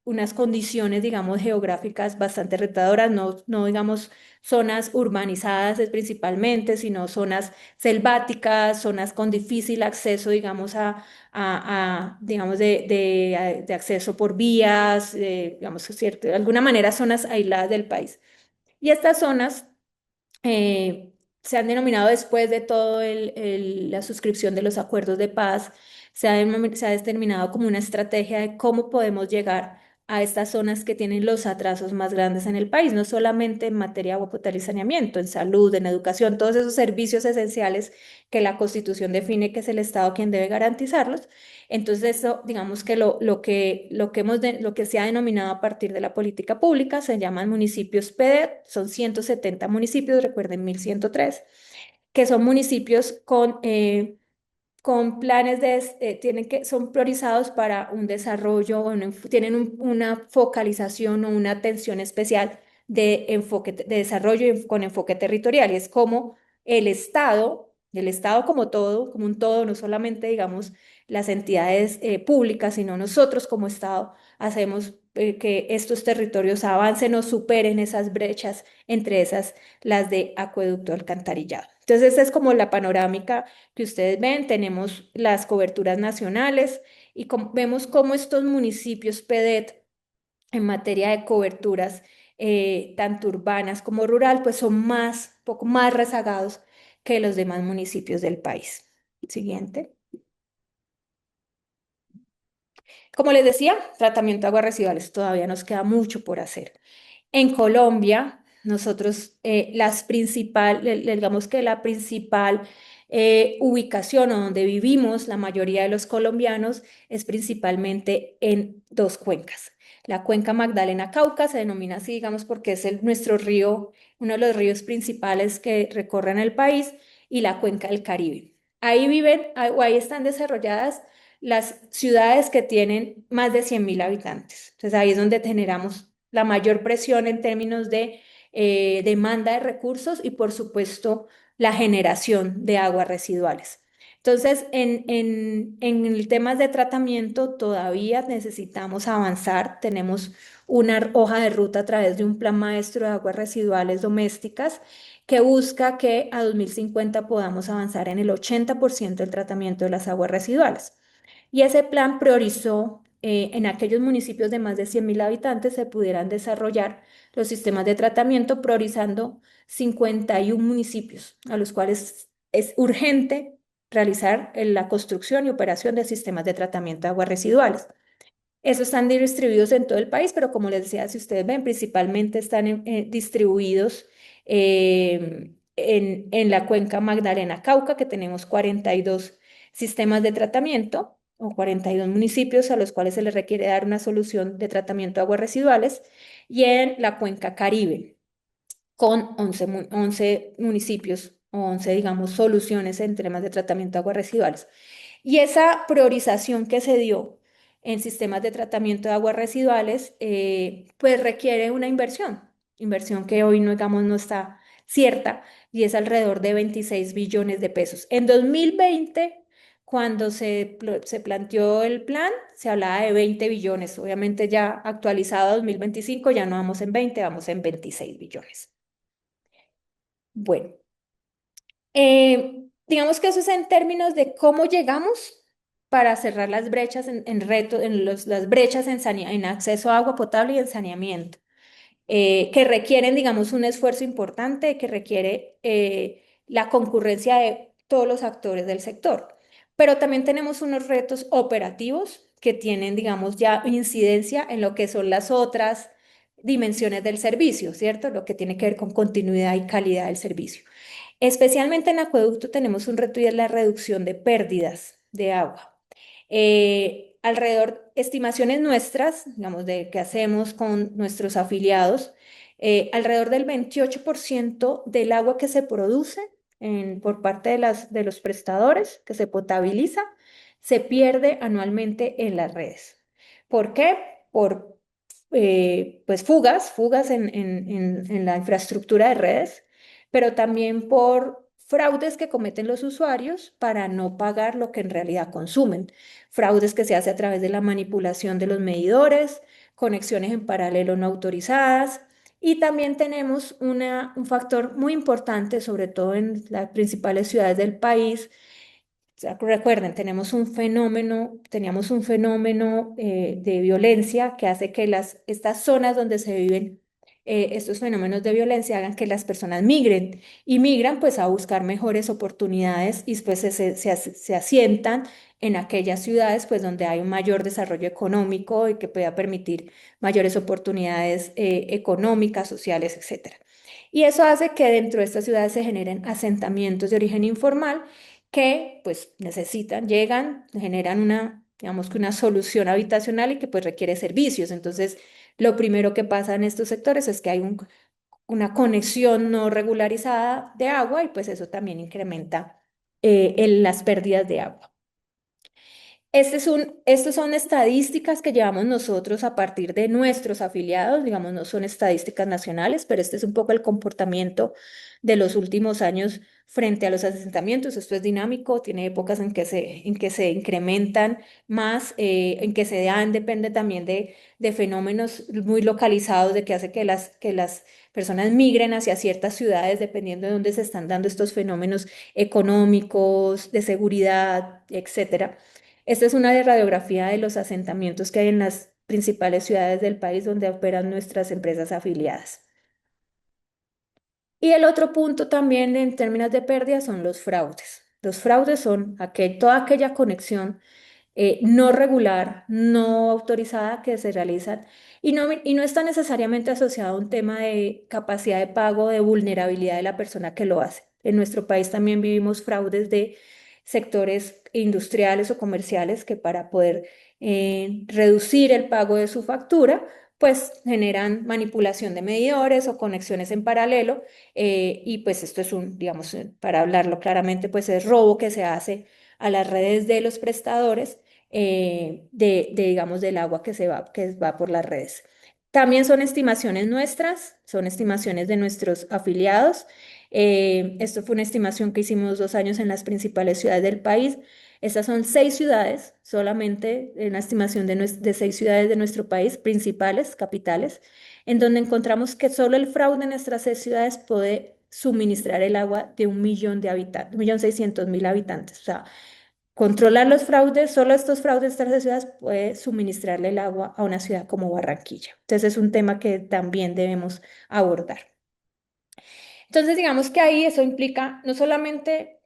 unas condiciones, digamos, geográficas bastante retadoras, no digamos zonas urbanizadas principalmente, sino zonas selváticas, zonas con difícil acceso, digamos, digamos, de acceso por vías, digamos, cierto, de alguna manera zonas aisladas del país. Y estas zonas se han denominado, después de todo la suscripción de los acuerdos de paz, se ha determinado como una estrategia de cómo podemos llegar a estas zonas que tienen los atrasos más grandes en el país, no solamente en materia de agua potable y saneamiento, en salud, en educación, todos esos servicios esenciales que la Constitución define que es el Estado quien debe garantizarlos. Entonces, eso, digamos que lo que se ha denominado a partir de la política pública se llaman municipios PEDER, son 170 municipios, recuerden 1.103, que son municipios con planes son priorizados para un desarrollo, tienen una focalización o una atención especial de desarrollo con enfoque territorial. Y es como el Estado como todo, como un todo, no solamente, digamos, las entidades públicas, sino nosotros como Estado hacemos que estos territorios avancen o superen esas brechas, entre esas las de acueducto alcantarillado. Entonces, esa es como la panorámica que ustedes ven. Tenemos las coberturas nacionales y vemos cómo estos municipios PEDET en materia de coberturas, tanto urbanas como rural, pues son poco más rezagados que los demás municipios del país. Siguiente. Como les decía, tratamiento de aguas residuales, todavía nos queda mucho por hacer. En Colombia, nosotros, digamos que la principal ubicación o donde vivimos la mayoría de los colombianos es principalmente en dos cuencas. La cuenca Magdalena-Cauca se denomina así, digamos, porque es nuestro río, uno de los ríos principales que recorren el país, y la cuenca del Caribe. Ahí viven, o ahí están desarrolladas las ciudades que tienen más de 100.000 habitantes. Entonces ahí es donde generamos la mayor presión en términos de demanda de recursos y, por supuesto, la generación de aguas residuales. Entonces, en el tema de tratamiento todavía necesitamos avanzar. Tenemos una hoja de ruta a través de un plan maestro de aguas residuales domésticas que busca que a 2050 podamos avanzar en el 80% del tratamiento de las aguas residuales. Y ese plan priorizó en aquellos municipios de más de 100.000 habitantes se pudieran desarrollar los sistemas de tratamiento, priorizando 51 municipios a los cuales es urgente realizar la construcción y operación de sistemas de tratamiento de aguas residuales. Esos están distribuidos en todo el país, pero como les decía, si ustedes ven, principalmente están distribuidos en la cuenca Magdalena-Cauca, que tenemos 42 sistemas de tratamiento o 42 municipios a los cuales se les requiere dar una solución de tratamiento de aguas residuales, y en la cuenca Caribe, con 11 municipios o 11, digamos, soluciones en temas de tratamiento de aguas residuales. Y esa priorización que se dio en sistemas de tratamiento de aguas residuales, pues requiere una inversión que hoy no, digamos, no está cierta, y es alrededor de 26 billones de pesos. En 2020, cuando se planteó el plan, se hablaba de 20 billones. Obviamente ya actualizado a 2025, ya no vamos en 20, vamos en 26 billones. Bueno, digamos que eso es en términos de cómo llegamos para cerrar las brechas las brechas en acceso a agua potable y en saneamiento, que requieren, digamos, un esfuerzo importante, que requiere la concurrencia de todos los actores del sector. Pero también tenemos unos retos operativos que tienen, digamos, ya incidencia en lo que son las otras dimensiones del servicio, ¿cierto? Lo que tiene que ver con continuidad y calidad del servicio. Especialmente en acueducto tenemos un reto, y es la reducción de pérdidas de agua. Estimaciones nuestras, digamos, de qué hacemos con nuestros afiliados, alrededor del 28% del agua que se produce por parte de los prestadores, que se potabiliza, se pierde anualmente en las redes. ¿Por qué? Por pues fugas en la infraestructura de redes, pero también por fraudes que cometen los usuarios para no pagar lo que en realidad consumen. Fraudes que se hace a través de la manipulación de los medidores, conexiones en paralelo no autorizadas. Y también tenemos un factor muy importante, sobre todo en las principales ciudades del país. O sea, recuerden, teníamos un fenómeno de violencia que hace que estas zonas donde se viven estos fenómenos de violencia hagan que las personas migren, y migran pues a buscar mejores oportunidades, y después se asientan en aquellas ciudades pues donde hay un mayor desarrollo económico y que pueda permitir mayores oportunidades económicas, sociales, etcétera. Y eso hace que dentro de estas ciudades se generen asentamientos de origen informal que pues llegan, generan digamos que una solución habitacional y que pues requiere servicios. Entonces, lo primero que pasa en estos sectores es que hay una conexión no regularizada de agua, y pues eso también incrementa las pérdidas de agua. Estos son estadísticas que llevamos nosotros a partir de nuestros afiliados, digamos, no son estadísticas nacionales, pero este es un poco el comportamiento de los últimos años frente a los asentamientos. Esto es dinámico, tiene épocas en que se incrementan más, en que se dan, depende también de fenómenos muy localizados, de que hace que las personas migren hacia ciertas ciudades dependiendo de dónde se están dando estos fenómenos económicos, de seguridad, etcétera. Esta es una radiografía de los asentamientos que hay en las principales ciudades del país donde operan nuestras empresas afiliadas. Y el otro punto también en términos de pérdida son los fraudes. Los fraudes son toda aquella conexión no regular, no autorizada que se realizan y no está necesariamente asociado a un tema de capacidad de pago, de vulnerabilidad de la persona que lo hace. En nuestro país también vivimos fraudes de sectores industriales o comerciales que para poder reducir el pago de su factura, pues generan manipulación de medidores o conexiones en paralelo y pues esto es digamos, para hablarlo claramente, pues es robo que se hace a las redes de los prestadores digamos, del agua que va por las redes. También son estimaciones nuestras, son estimaciones de nuestros afiliados. Esto fue una estimación que hicimos 2 años en las principales ciudades del país. Estas son 6 ciudades, solamente una estimación de 6 ciudades de nuestro país, principales, capitales, en donde encontramos que solo el fraude en nuestras 6 ciudades puede suministrar el agua de 1 millón de habitantes, 1.600.000 habitantes. O sea, controlar los fraudes, solo estos fraudes de estas ciudades puede suministrarle el agua a una ciudad como Barranquilla. Entonces es un tema que también debemos abordar. Entonces, digamos que ahí eso implica no solamente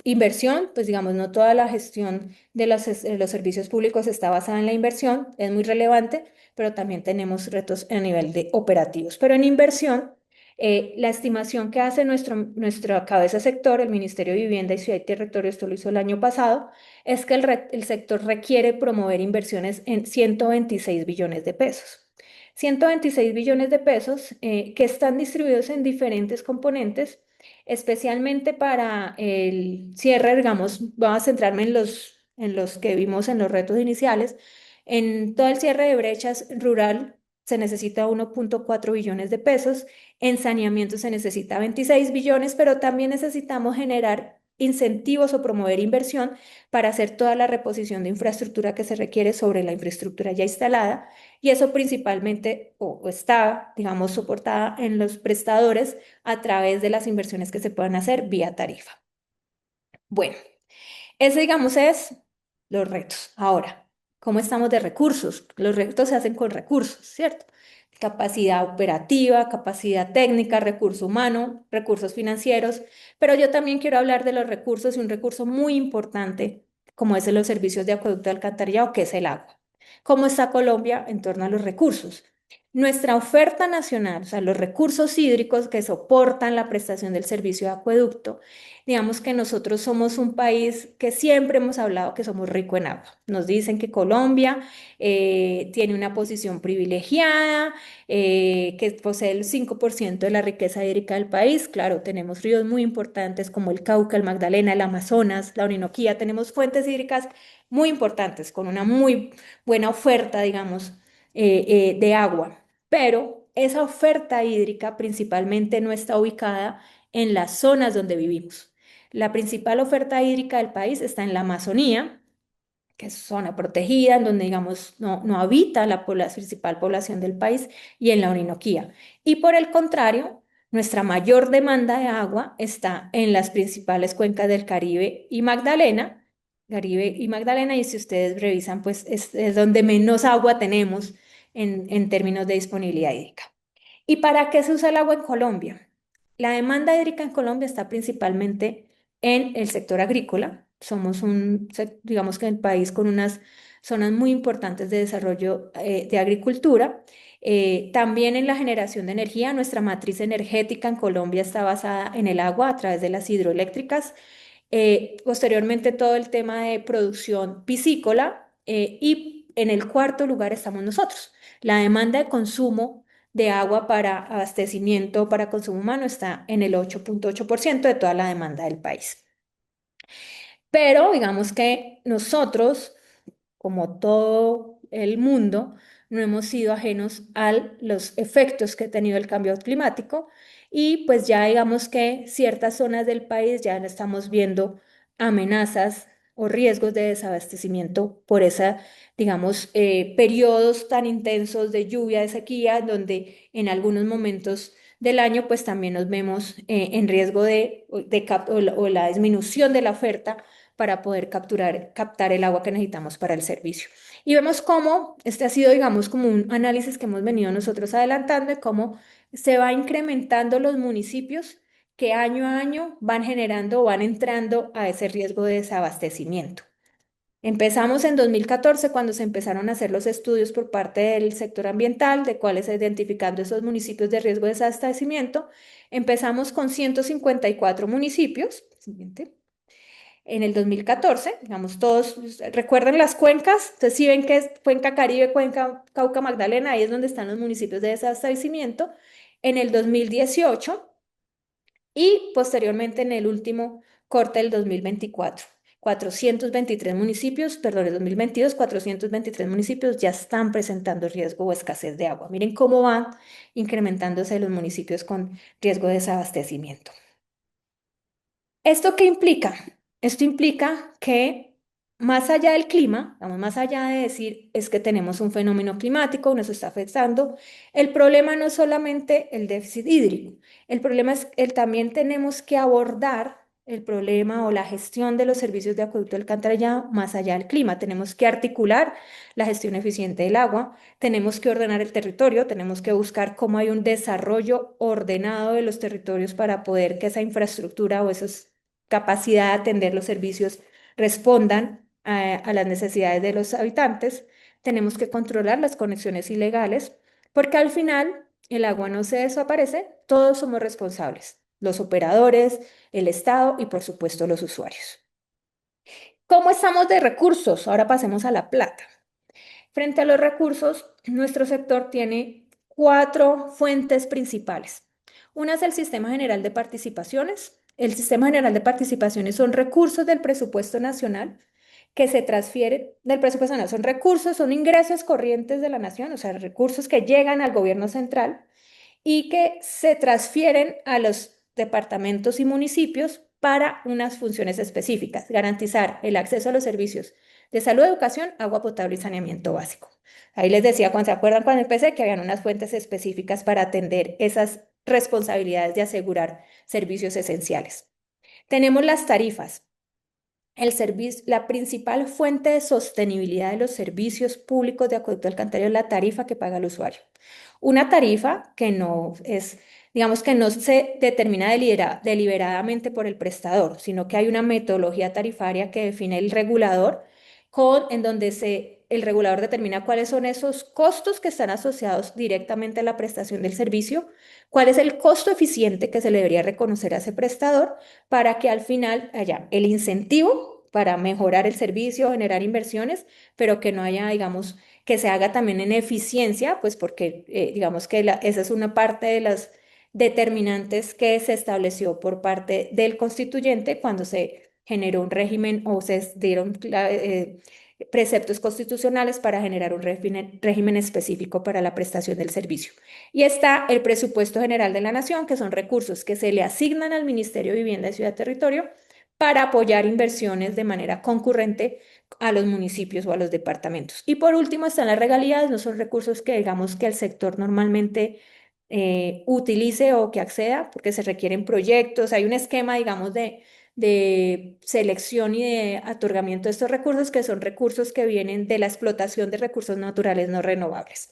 inversión, pues digamos, no toda la gestión de los servicios públicos está basada en la inversión, es muy relevante, pero también tenemos retos a nivel de operativos. Pero en inversión, la estimación que hace nuestra cabeza sector, el Ministerio de Vivienda y Ciudad y Territorio, esto lo hizo el año pasado, es que el sector requiere promover inversiones en 126 billones de pesos. 126 billones de pesos que están distribuidos en diferentes componentes, especialmente para el cierre, digamos, voy a centrarme en los que vimos en los retos iniciales. En todo el cierre de brechas rural se necesita 1.4 billones de pesos, en saneamiento se necesita 26 billones, pero también necesitamos generar incentivos o promover inversión para hacer toda la reposición de infraestructura que se requiere sobre la infraestructura ya instalada y eso principalmente o está, digamos, soportada en los prestadores a través de las inversiones que se puedan hacer vía tarifa. Bueno, ese, digamos, es los retos. Ahora, ¿cómo estamos de recursos? Los retos se hacen con recursos, ¿cierto? Capacidad operativa, capacidad técnica, recurso humano, recursos financieros, pero yo también quiero hablar de los recursos y un recurso muy importante, como es los servicios de acueducto de alcantarillado, que es el agua. ¿Cómo está Colombia en torno a los recursos? Nuestra oferta nacional, o sea, los recursos hídricos que soportan la prestación del servicio de acueducto, digamos que nosotros somos un país que siempre hemos hablado que somos ricos en agua. Nos dicen que Colombia tiene una posición privilegiada, que posee el 5% de la riqueza hídrica del país. Claro, tenemos ríos muy importantes como el Cauca, el Magdalena, el Amazonas, la Orinoquía. Tenemos fuentes hídricas muy importantes con una muy buena oferta, digamos, de agua. Pero esa oferta hídrica principalmente no está ubicada en las zonas donde vivimos. La principal oferta hídrica del país está en la Amazonía, que es zona protegida, en donde, digamos, no habita la principal población del país, y en la Orinoquía. Y por el contrario, nuestra mayor demanda de agua está en las principales cuencas del Caribe y Magdalena, y si ustedes revisan, pues es donde menos agua tenemos en términos de disponibilidad hídrica. ¿Y para qué se usa el agua en Colombia? La demanda hídrica en Colombia está principalmente en el sector agrícola. Somos digamos que el país con unas zonas muy importantes de desarrollo de agricultura. También en la generación de energía, nuestra matriz energética en Colombia está basada en el agua a través de las hidroeléctricas. Posteriormente todo el tema de producción piscícola y en el cuarto lugar estamos nosotros. La demanda de consumo de agua para abastecimiento, para consumo humano, está en el 8.8% de toda la demanda del país. Pero digamos que nosotros, como todo el mundo, no hemos sido ajenos a los efectos que ha tenido el cambio climático y pues ya digamos que ciertas zonas del país ya estamos viendo amenazas o riesgos de desabastecimiento por esa, digamos, periodos tan intensos de lluvia, de sequía, donde en algunos momentos del año pues también nos vemos en riesgo o la disminución de la oferta para poder captar el agua que necesitamos para el servicio. Y vemos cómo este ha sido, digamos, como un análisis que hemos venido nosotros adelantando de cómo se va incrementando los municipios que año a año van generando o van entrando a ese riesgo de desabastecimiento. Empezamos en 2014 cuando se empezaron a hacer los estudios por parte del sector ambiental, de cuáles identificando esos municipios de riesgo de desabastecimiento. Empezamos con 154 municipios. Siguiente. En el 2014, digamos, todos recuerdan las cuencas, entonces si ven que es Cuenca Caribe, Cuenca Cauca Magdalena, ahí es donde están los municipios de desabastecimiento. En el 2018 y posteriormente en el último corte del 2024. 423 municipios, perdón, el 2022, 423 municipios ya están presentando riesgo o escasez de agua. Miren cómo van incrementándose los municipios con riesgo de desabastecimiento. ¿Esto qué implica? Esto implica que más allá del clima, vamos más allá de decir es que tenemos un fenómeno climático, nos está afectando, el problema no es solamente el déficit hídrico, el problema es que también tenemos que abordar el problema o la gestión de los servicios de acueducto y alcantarillado más allá del clima. Tenemos que articular la gestión eficiente del agua, tenemos que ordenar el territorio, tenemos que buscar cómo hay un desarrollo ordenado de los territorios para poder que esa infraestructura o esas capacidad de atender los servicios respondan a las necesidades de los habitantes. Tenemos que controlar las conexiones ilegales, porque al final el agua no se desaparece, todos somos responsables, los operadores, el Estado y por supuesto los usuarios. ¿Cómo estamos de recursos? Ahora pasemos a la plata. Frente a los recursos, nuestro sector tiene 4 fuentes principales. Una es el Sistema General de Participaciones. El Sistema General de Participaciones son recursos del presupuesto nacional que se transfieren del presupuesto nacional. Son recursos, son ingresos corrientes de la nación, o sea, recursos que llegan al gobierno central y que se transfieren a los departamentos y municipios para unas funciones específicas, garantizar el acceso a los servicios de salud, educación, agua potable y saneamiento básico. Ahí les decía, cuando se acuerdan cuando empecé, que habían unas fuentes específicas para atender esas responsabilidades de asegurar servicios esenciales. Tenemos las tarifas. La principal fuente de sostenibilidad de los servicios públicos de acueducto alcantarillado es la tarifa que paga el usuario. Una tarifa que no es, digamos que no se determina deliberadamente por el prestador, sino que hay una metodología tarifaria que define el regulador, en donde el regulador determina cuáles son esos costos que están asociados directamente a la prestación del servicio, cuál es el costo eficiente que se le debería reconocer a ese prestador para que al final haya el incentivo para mejorar el servicio, generar inversiones, pero que no haya, digamos, que se haga también en eficiencia, pues porque digamos que esa es una parte de las determinantes que se estableció por parte del constituyente cuando se generó un régimen o se dieron preceptos constitucionales para generar un régimen específico para la prestación del servicio. Y está el presupuesto general de la nación, que son recursos que se le asignan al Ministerio de Vivienda y Ciudad Territorio para apoyar inversiones de manera concurrente a los municipios o a los departamentos. Y por último están las regalías, no son recursos que digamos que el sector normalmente utilice o que acceda, porque se requieren proyectos, hay un esquema, digamos, de selección y de otorgamiento de estos recursos, que son recursos que vienen de la explotación de recursos naturales no renovables.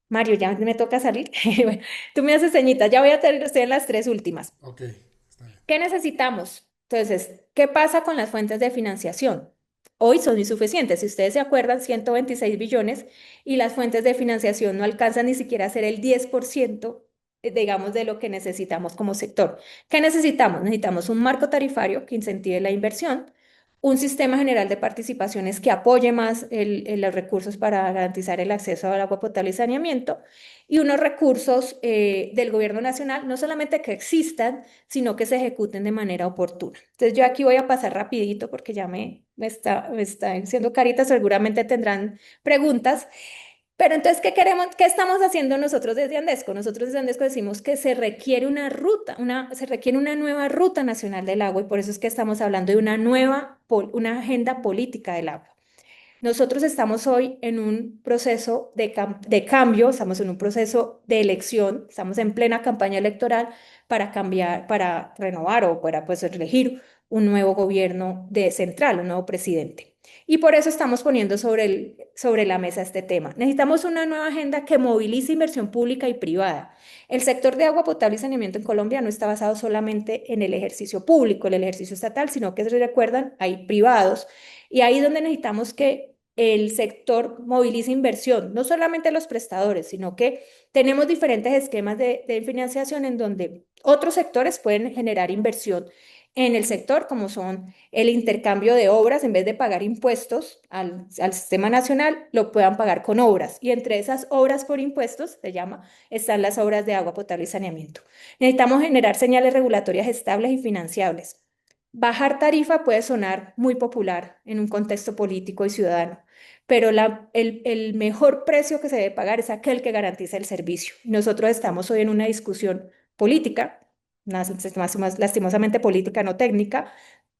Mario, ya me toca salir. Bueno, tú me haces ceñitas, ya voy a tener usted en las 3 últimas. Ok, está bien. ¿Qué necesitamos? Entonces, ¿qué pasa con las fuentes de financiación? Hoy son insuficientes. Si ustedes se acuerdan, 126 billones y las fuentes de financiación no alcanzan ni siquiera a ser el 10%, digamos, de lo que necesitamos como sector. ¿Qué necesitamos? Necesitamos un marco tarifario que incentive la inversión, un sistema general de participaciones que apoye más los recursos para garantizar el acceso al agua potable y saneamiento, y unos recursos del gobierno nacional, no solamente que existan, sino que se ejecuten de manera oportuna. Entonces yo aquí voy a pasar rapidito porque ya me está haciendo caritas, seguramente tendrán preguntas. Pero entonces, ¿qué queremos? ¿Qué estamos haciendo nosotros desde Andesco? Nosotros desde Andesco decimos que se requiere una ruta, se requiere una nueva ruta nacional del agua, y por eso es que estamos hablando de una una agenda política del agua. Nosotros estamos hoy en un proceso de cambio, estamos en un proceso de elección, estamos en plena campaña electoral para cambiar, para renovar o para pues elegir un nuevo gobierno de central, un nuevo presidente. Y por eso estamos poniendo sobre la mesa este tema. Necesitamos una nueva agenda que movilice inversión pública y privada. El sector de agua potable y saneamiento en Colombia no está basado solamente en el ejercicio público, el ejercicio estatal, sino que, si recuerdan, hay privados. Y ahí es donde necesitamos que el sector movilice inversión, no solamente los prestadores, sino que tenemos diferentes esquemas de financiación en donde otros sectores pueden generar inversión en el sector, como son el intercambio de obras, en vez de pagar impuestos al sistema nacional, lo puedan pagar con obras. Y entre esas obras por impuestos, se llama, están las obras de agua potable y saneamiento. Necesitamos generar señales regulatorias estables y financiables. Bajar tarifa puede sonar muy popular en un contexto político y ciudadano, pero el mejor precio que se debe pagar es aquel que garantiza el servicio. Nosotros estamos hoy en una discusión política, más lastimosamente política, no técnica,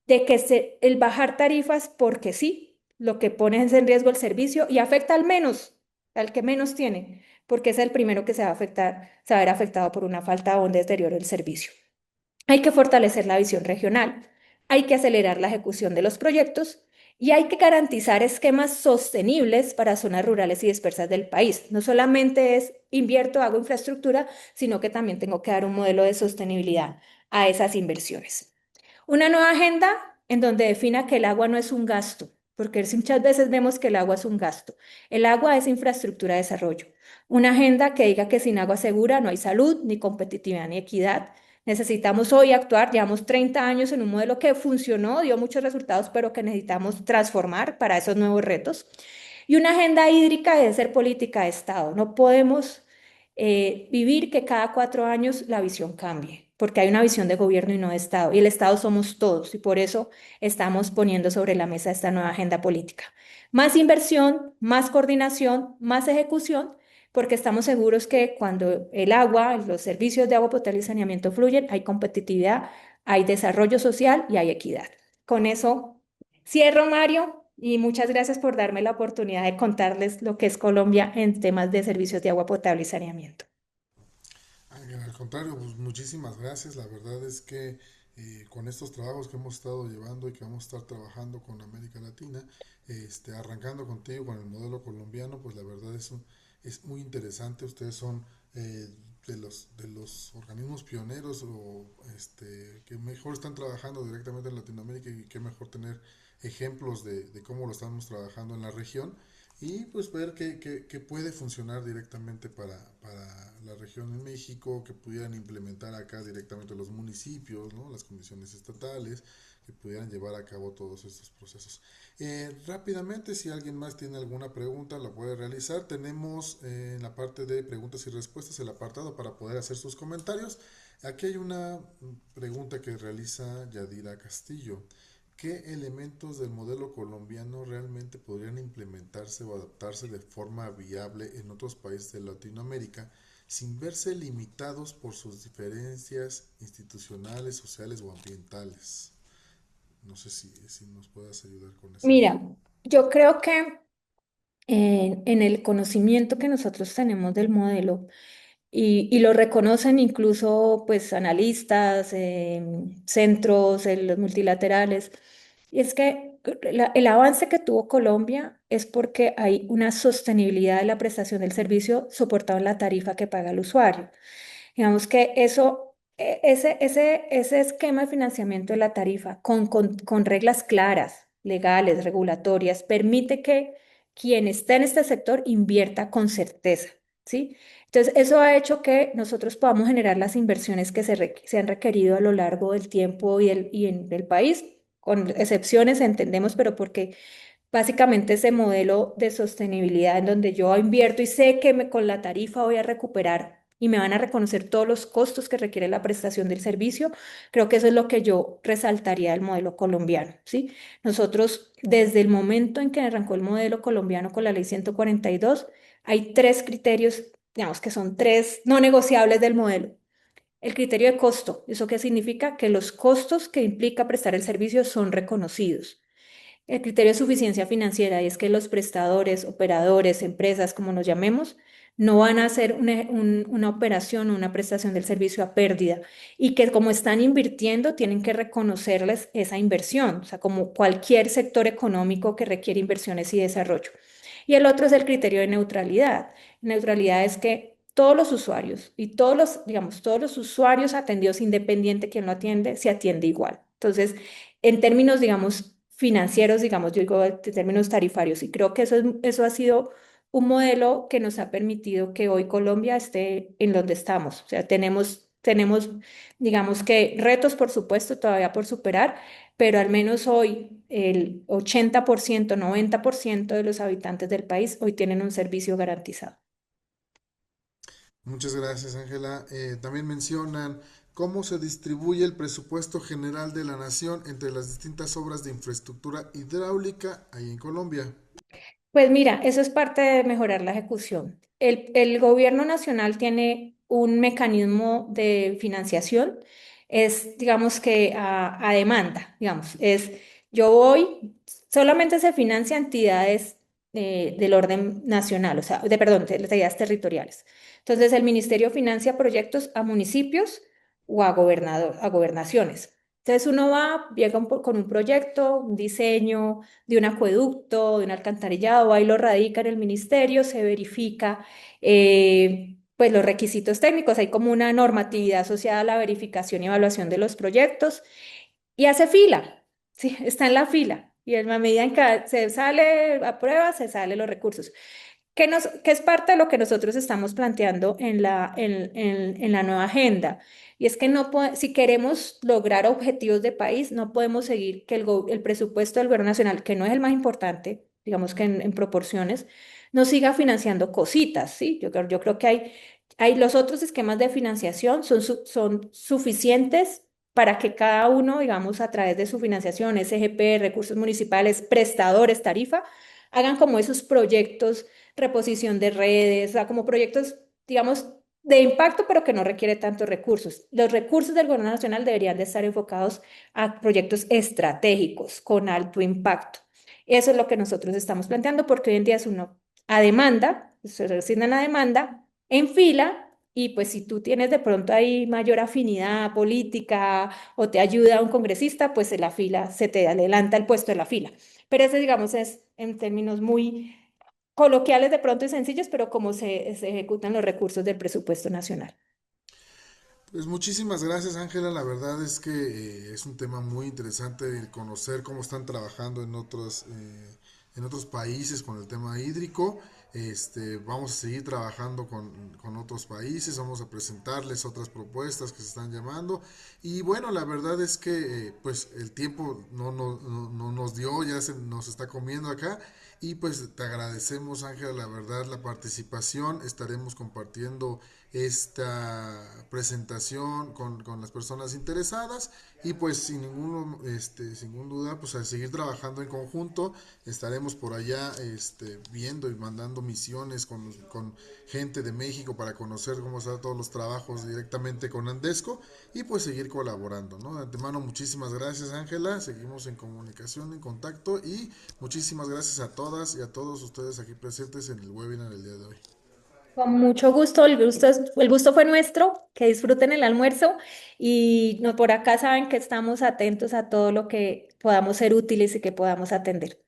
de que el bajar tarifas porque sí, lo que pone es en riesgo el servicio y afecta al menos, al que menos tiene, porque es el primero que se va a afectar, se va a ver afectado por una falta o un deterioro del servicio. Hay que fortalecer la visión regional, hay que acelerar la ejecución de los proyectos y hay que garantizar esquemas sostenibles para zonas rurales y dispersas del país. No solamente es invierto, hago infraestructura, sino que también tengo que dar un modelo de sostenibilidad a esas inversiones. Una nueva agenda en donde defina que el agua no es un gasto, porque muchas veces vemos que el agua es un gasto. El agua es infraestructura de desarrollo. Una agenda que diga que sin agua segura no hay salud, ni competitividad, ni equidad. Necesitamos hoy actuar, llevamos 30 años en un modelo que funcionó, dio muchos resultados, pero que necesitamos transformar para esos nuevos retos. Y una agenda hídrica debe ser política de Estado. No podemos vivir que cada 4 años la visión cambie, porque hay una visión de gobierno y no de Estado, y el Estado somos todos, y por eso estamos poniendo sobre la mesa esta nueva agenda política. Más inversión, más coordinación, más ejecución, porque estamos seguros que cuando el agua, los servicios de agua potable y saneamiento fluyen, hay competitividad, hay desarrollo social y hay equidad. Con eso cierro, Mario, y muchas gracias por darme la oportunidad de contarles lo que es Colombia en temas de servicios de agua potable y saneamiento. Al contrario, pues muchísimas gracias. La verdad es que con estos trabajos que hemos estado llevando y que vamos a estar trabajando con América Latina, arrancando contigo con el modelo colombiano, pues la verdad es muy interesante. Ustedes son de los organismos pioneros o que mejor están trabajando directamente en Latinoamérica, y qué mejor tener ejemplos de cómo lo estamos trabajando en la región, y pues ver qué puede funcionar directamente para la región en México, que pudieran implementar acá directamente los municipios, ¿no? Las comisiones estatales, que pudieran llevar a cabo todos estos procesos. Rápidamente, si alguien más tiene alguna pregunta, la puede realizar. Tenemos en la parte de preguntas y respuestas el apartado para poder hacer sus comentarios. Aquí hay una pregunta que realiza Yadira Castillo. ¿Qué elementos del modelo colombiano realmente podrían implementarse o adaptarse de forma viable en otros países de Latinoamérica sin verse limitados por sus diferencias institucionales, sociales o ambientales? No sé si nos puedas ayudar con esa. Mira, yo creo que en el conocimiento que nosotros tenemos del modelo, y lo reconocen incluso pues analistas, centros, los multilaterales, y es que el avance que tuvo Colombia es porque hay una sostenibilidad de la prestación del servicio soportado en la tarifa que paga el usuario. Digamos que ese esquema de financiamiento de la tarifa con reglas claras, legales, regulatorias, permite que quien está en este sector invierta con certeza, ¿sí? Entonces, eso ha hecho que nosotros podamos generar las inversiones que se han requerido a lo largo del tiempo y en el país, con excepciones entendemos, pero porque básicamente ese modelo de sostenibilidad en donde yo invierto y sé que con la tarifa voy a recuperar y me van a reconocer todos los costos que requiere la prestación del servicio, creo que eso es lo que yo resaltaría del modelo colombiano, ¿sí? Nosotros, desde el momento en que arrancó el modelo colombiano con la ley 142, hay tres criterios, digamos que son tres no negociables del modelo. El criterio de costo, ¿eso qué significa? Que los costos que implica prestar el servicio son reconocidos. El criterio de suficiencia financiera y es que los prestadores, operadores, empresas, como nos llamemos, no van a hacer una operación o una prestación del servicio a pérdida y que como están invirtiendo tienen que reconocerles esa inversión, o sea, como cualquier sector económico que requiere inversiones y desarrollo. Y el otro es el criterio de neutralidad. Neutralidad es que todos los usuarios y todos los, digamos, todos los usuarios atendidos, independiente quien lo atiende, se atiende igual. Entonces, en términos, digamos, financieros, digamos, yo digo en términos tarifarios, y creo que eso ha sido un modelo que nos ha permitido que hoy Colombia esté en donde estamos. O sea, tenemos, digamos que retos, por supuesto, todavía por superar, pero al menos hoy el 80%, 90% de los habitantes del país hoy tienen un servicio garantizado. Muchas gracias, Ángela. También mencionan cómo se distribuye el presupuesto general de la nación entre las distintas obras de infraestructura hidráulica ahí en Colombia. Pues mira, eso es parte de mejorar la ejecución. El gobierno nacional tiene un mecanismo de financiación, es, digamos que a demanda, digamos, es yo voy, solamente se financia entidades del orden nacional, o sea, perdón, de las entidades territoriales. Entonces, el ministerio financia proyectos a municipios o a gobernaciones. Entonces, uno va, llega con un proyecto, un diseño de un acueducto, de un alcantarillado, ahí lo radica en el ministerio, se verifica pues los requisitos técnicos, hay como una normatividad asociada a la verificación y evaluación de los proyectos y hace fila, sí, está en la fila y en la medida en que se sale a prueba, se salen los recursos. Que es parte de lo que nosotros estamos planteando en la nueva agenda. Y es que si queremos lograr objetivos de país, no podemos seguir que el presupuesto del gobierno nacional, que no es el más importante, digamos que en proporciones, no siga financiando cositas, ¿sí? Yo creo que hay los otros esquemas de financiación son suficientes para que cada uno, digamos, a través de su financiación, SGP, recursos municipales, prestadores, tarifa, hagan como esos proyectos reposición de redes, o sea, como proyectos, digamos, de impacto, pero que no requiere tantos recursos. Los recursos del gobierno nacional deberían de estar enfocados a proyectos estratégicos con alto impacto. Eso es lo que nosotros estamos planteando porque hoy en día es uno a demanda, se resignan a demanda, en fila, y pues si tú tienes de pronto ahí mayor afinidad política o te ayuda un congresista, pues en la fila se te adelanta el puesto de la fila. Pero ese, digamos, es en términos muy coloquiales de pronto y sencillos, pero cómo se ejecutan los recursos del presupuesto nacional. Pues muchísimas gracias, Ángela. La verdad es que es un tema muy interesante el conocer cómo están trabajando en otros países con el tema hídrico. Vamos a seguir trabajando con otros países, vamos a presentarles otras propuestas que se están llamando. Y bueno, la verdad es que pues el tiempo no nos dio, ya se nos está comiendo acá. Y pues te agradecemos, Ángela, la verdad, la participación. Estaremos compartiendo esta presentación con las personas interesadas y pues sin ningún duda pues a seguir trabajando en conjunto. Estaremos por allá viendo y mandando misiones con gente de México para conocer cómo están todos los trabajos directamente con Andesco y pues seguir colaborando, ¿no? De antemano, muchísimas gracias, Ángela. Seguimos en comunicación, en contacto, y muchísimas gracias a todas y a todos ustedes aquí presentes en el webinar el día de hoy. Con mucho gusto, el gusto fue nuestro, que disfruten el almuerzo y no, por acá saben que estamos atentos a todo lo que podamos ser útiles y que podamos atender.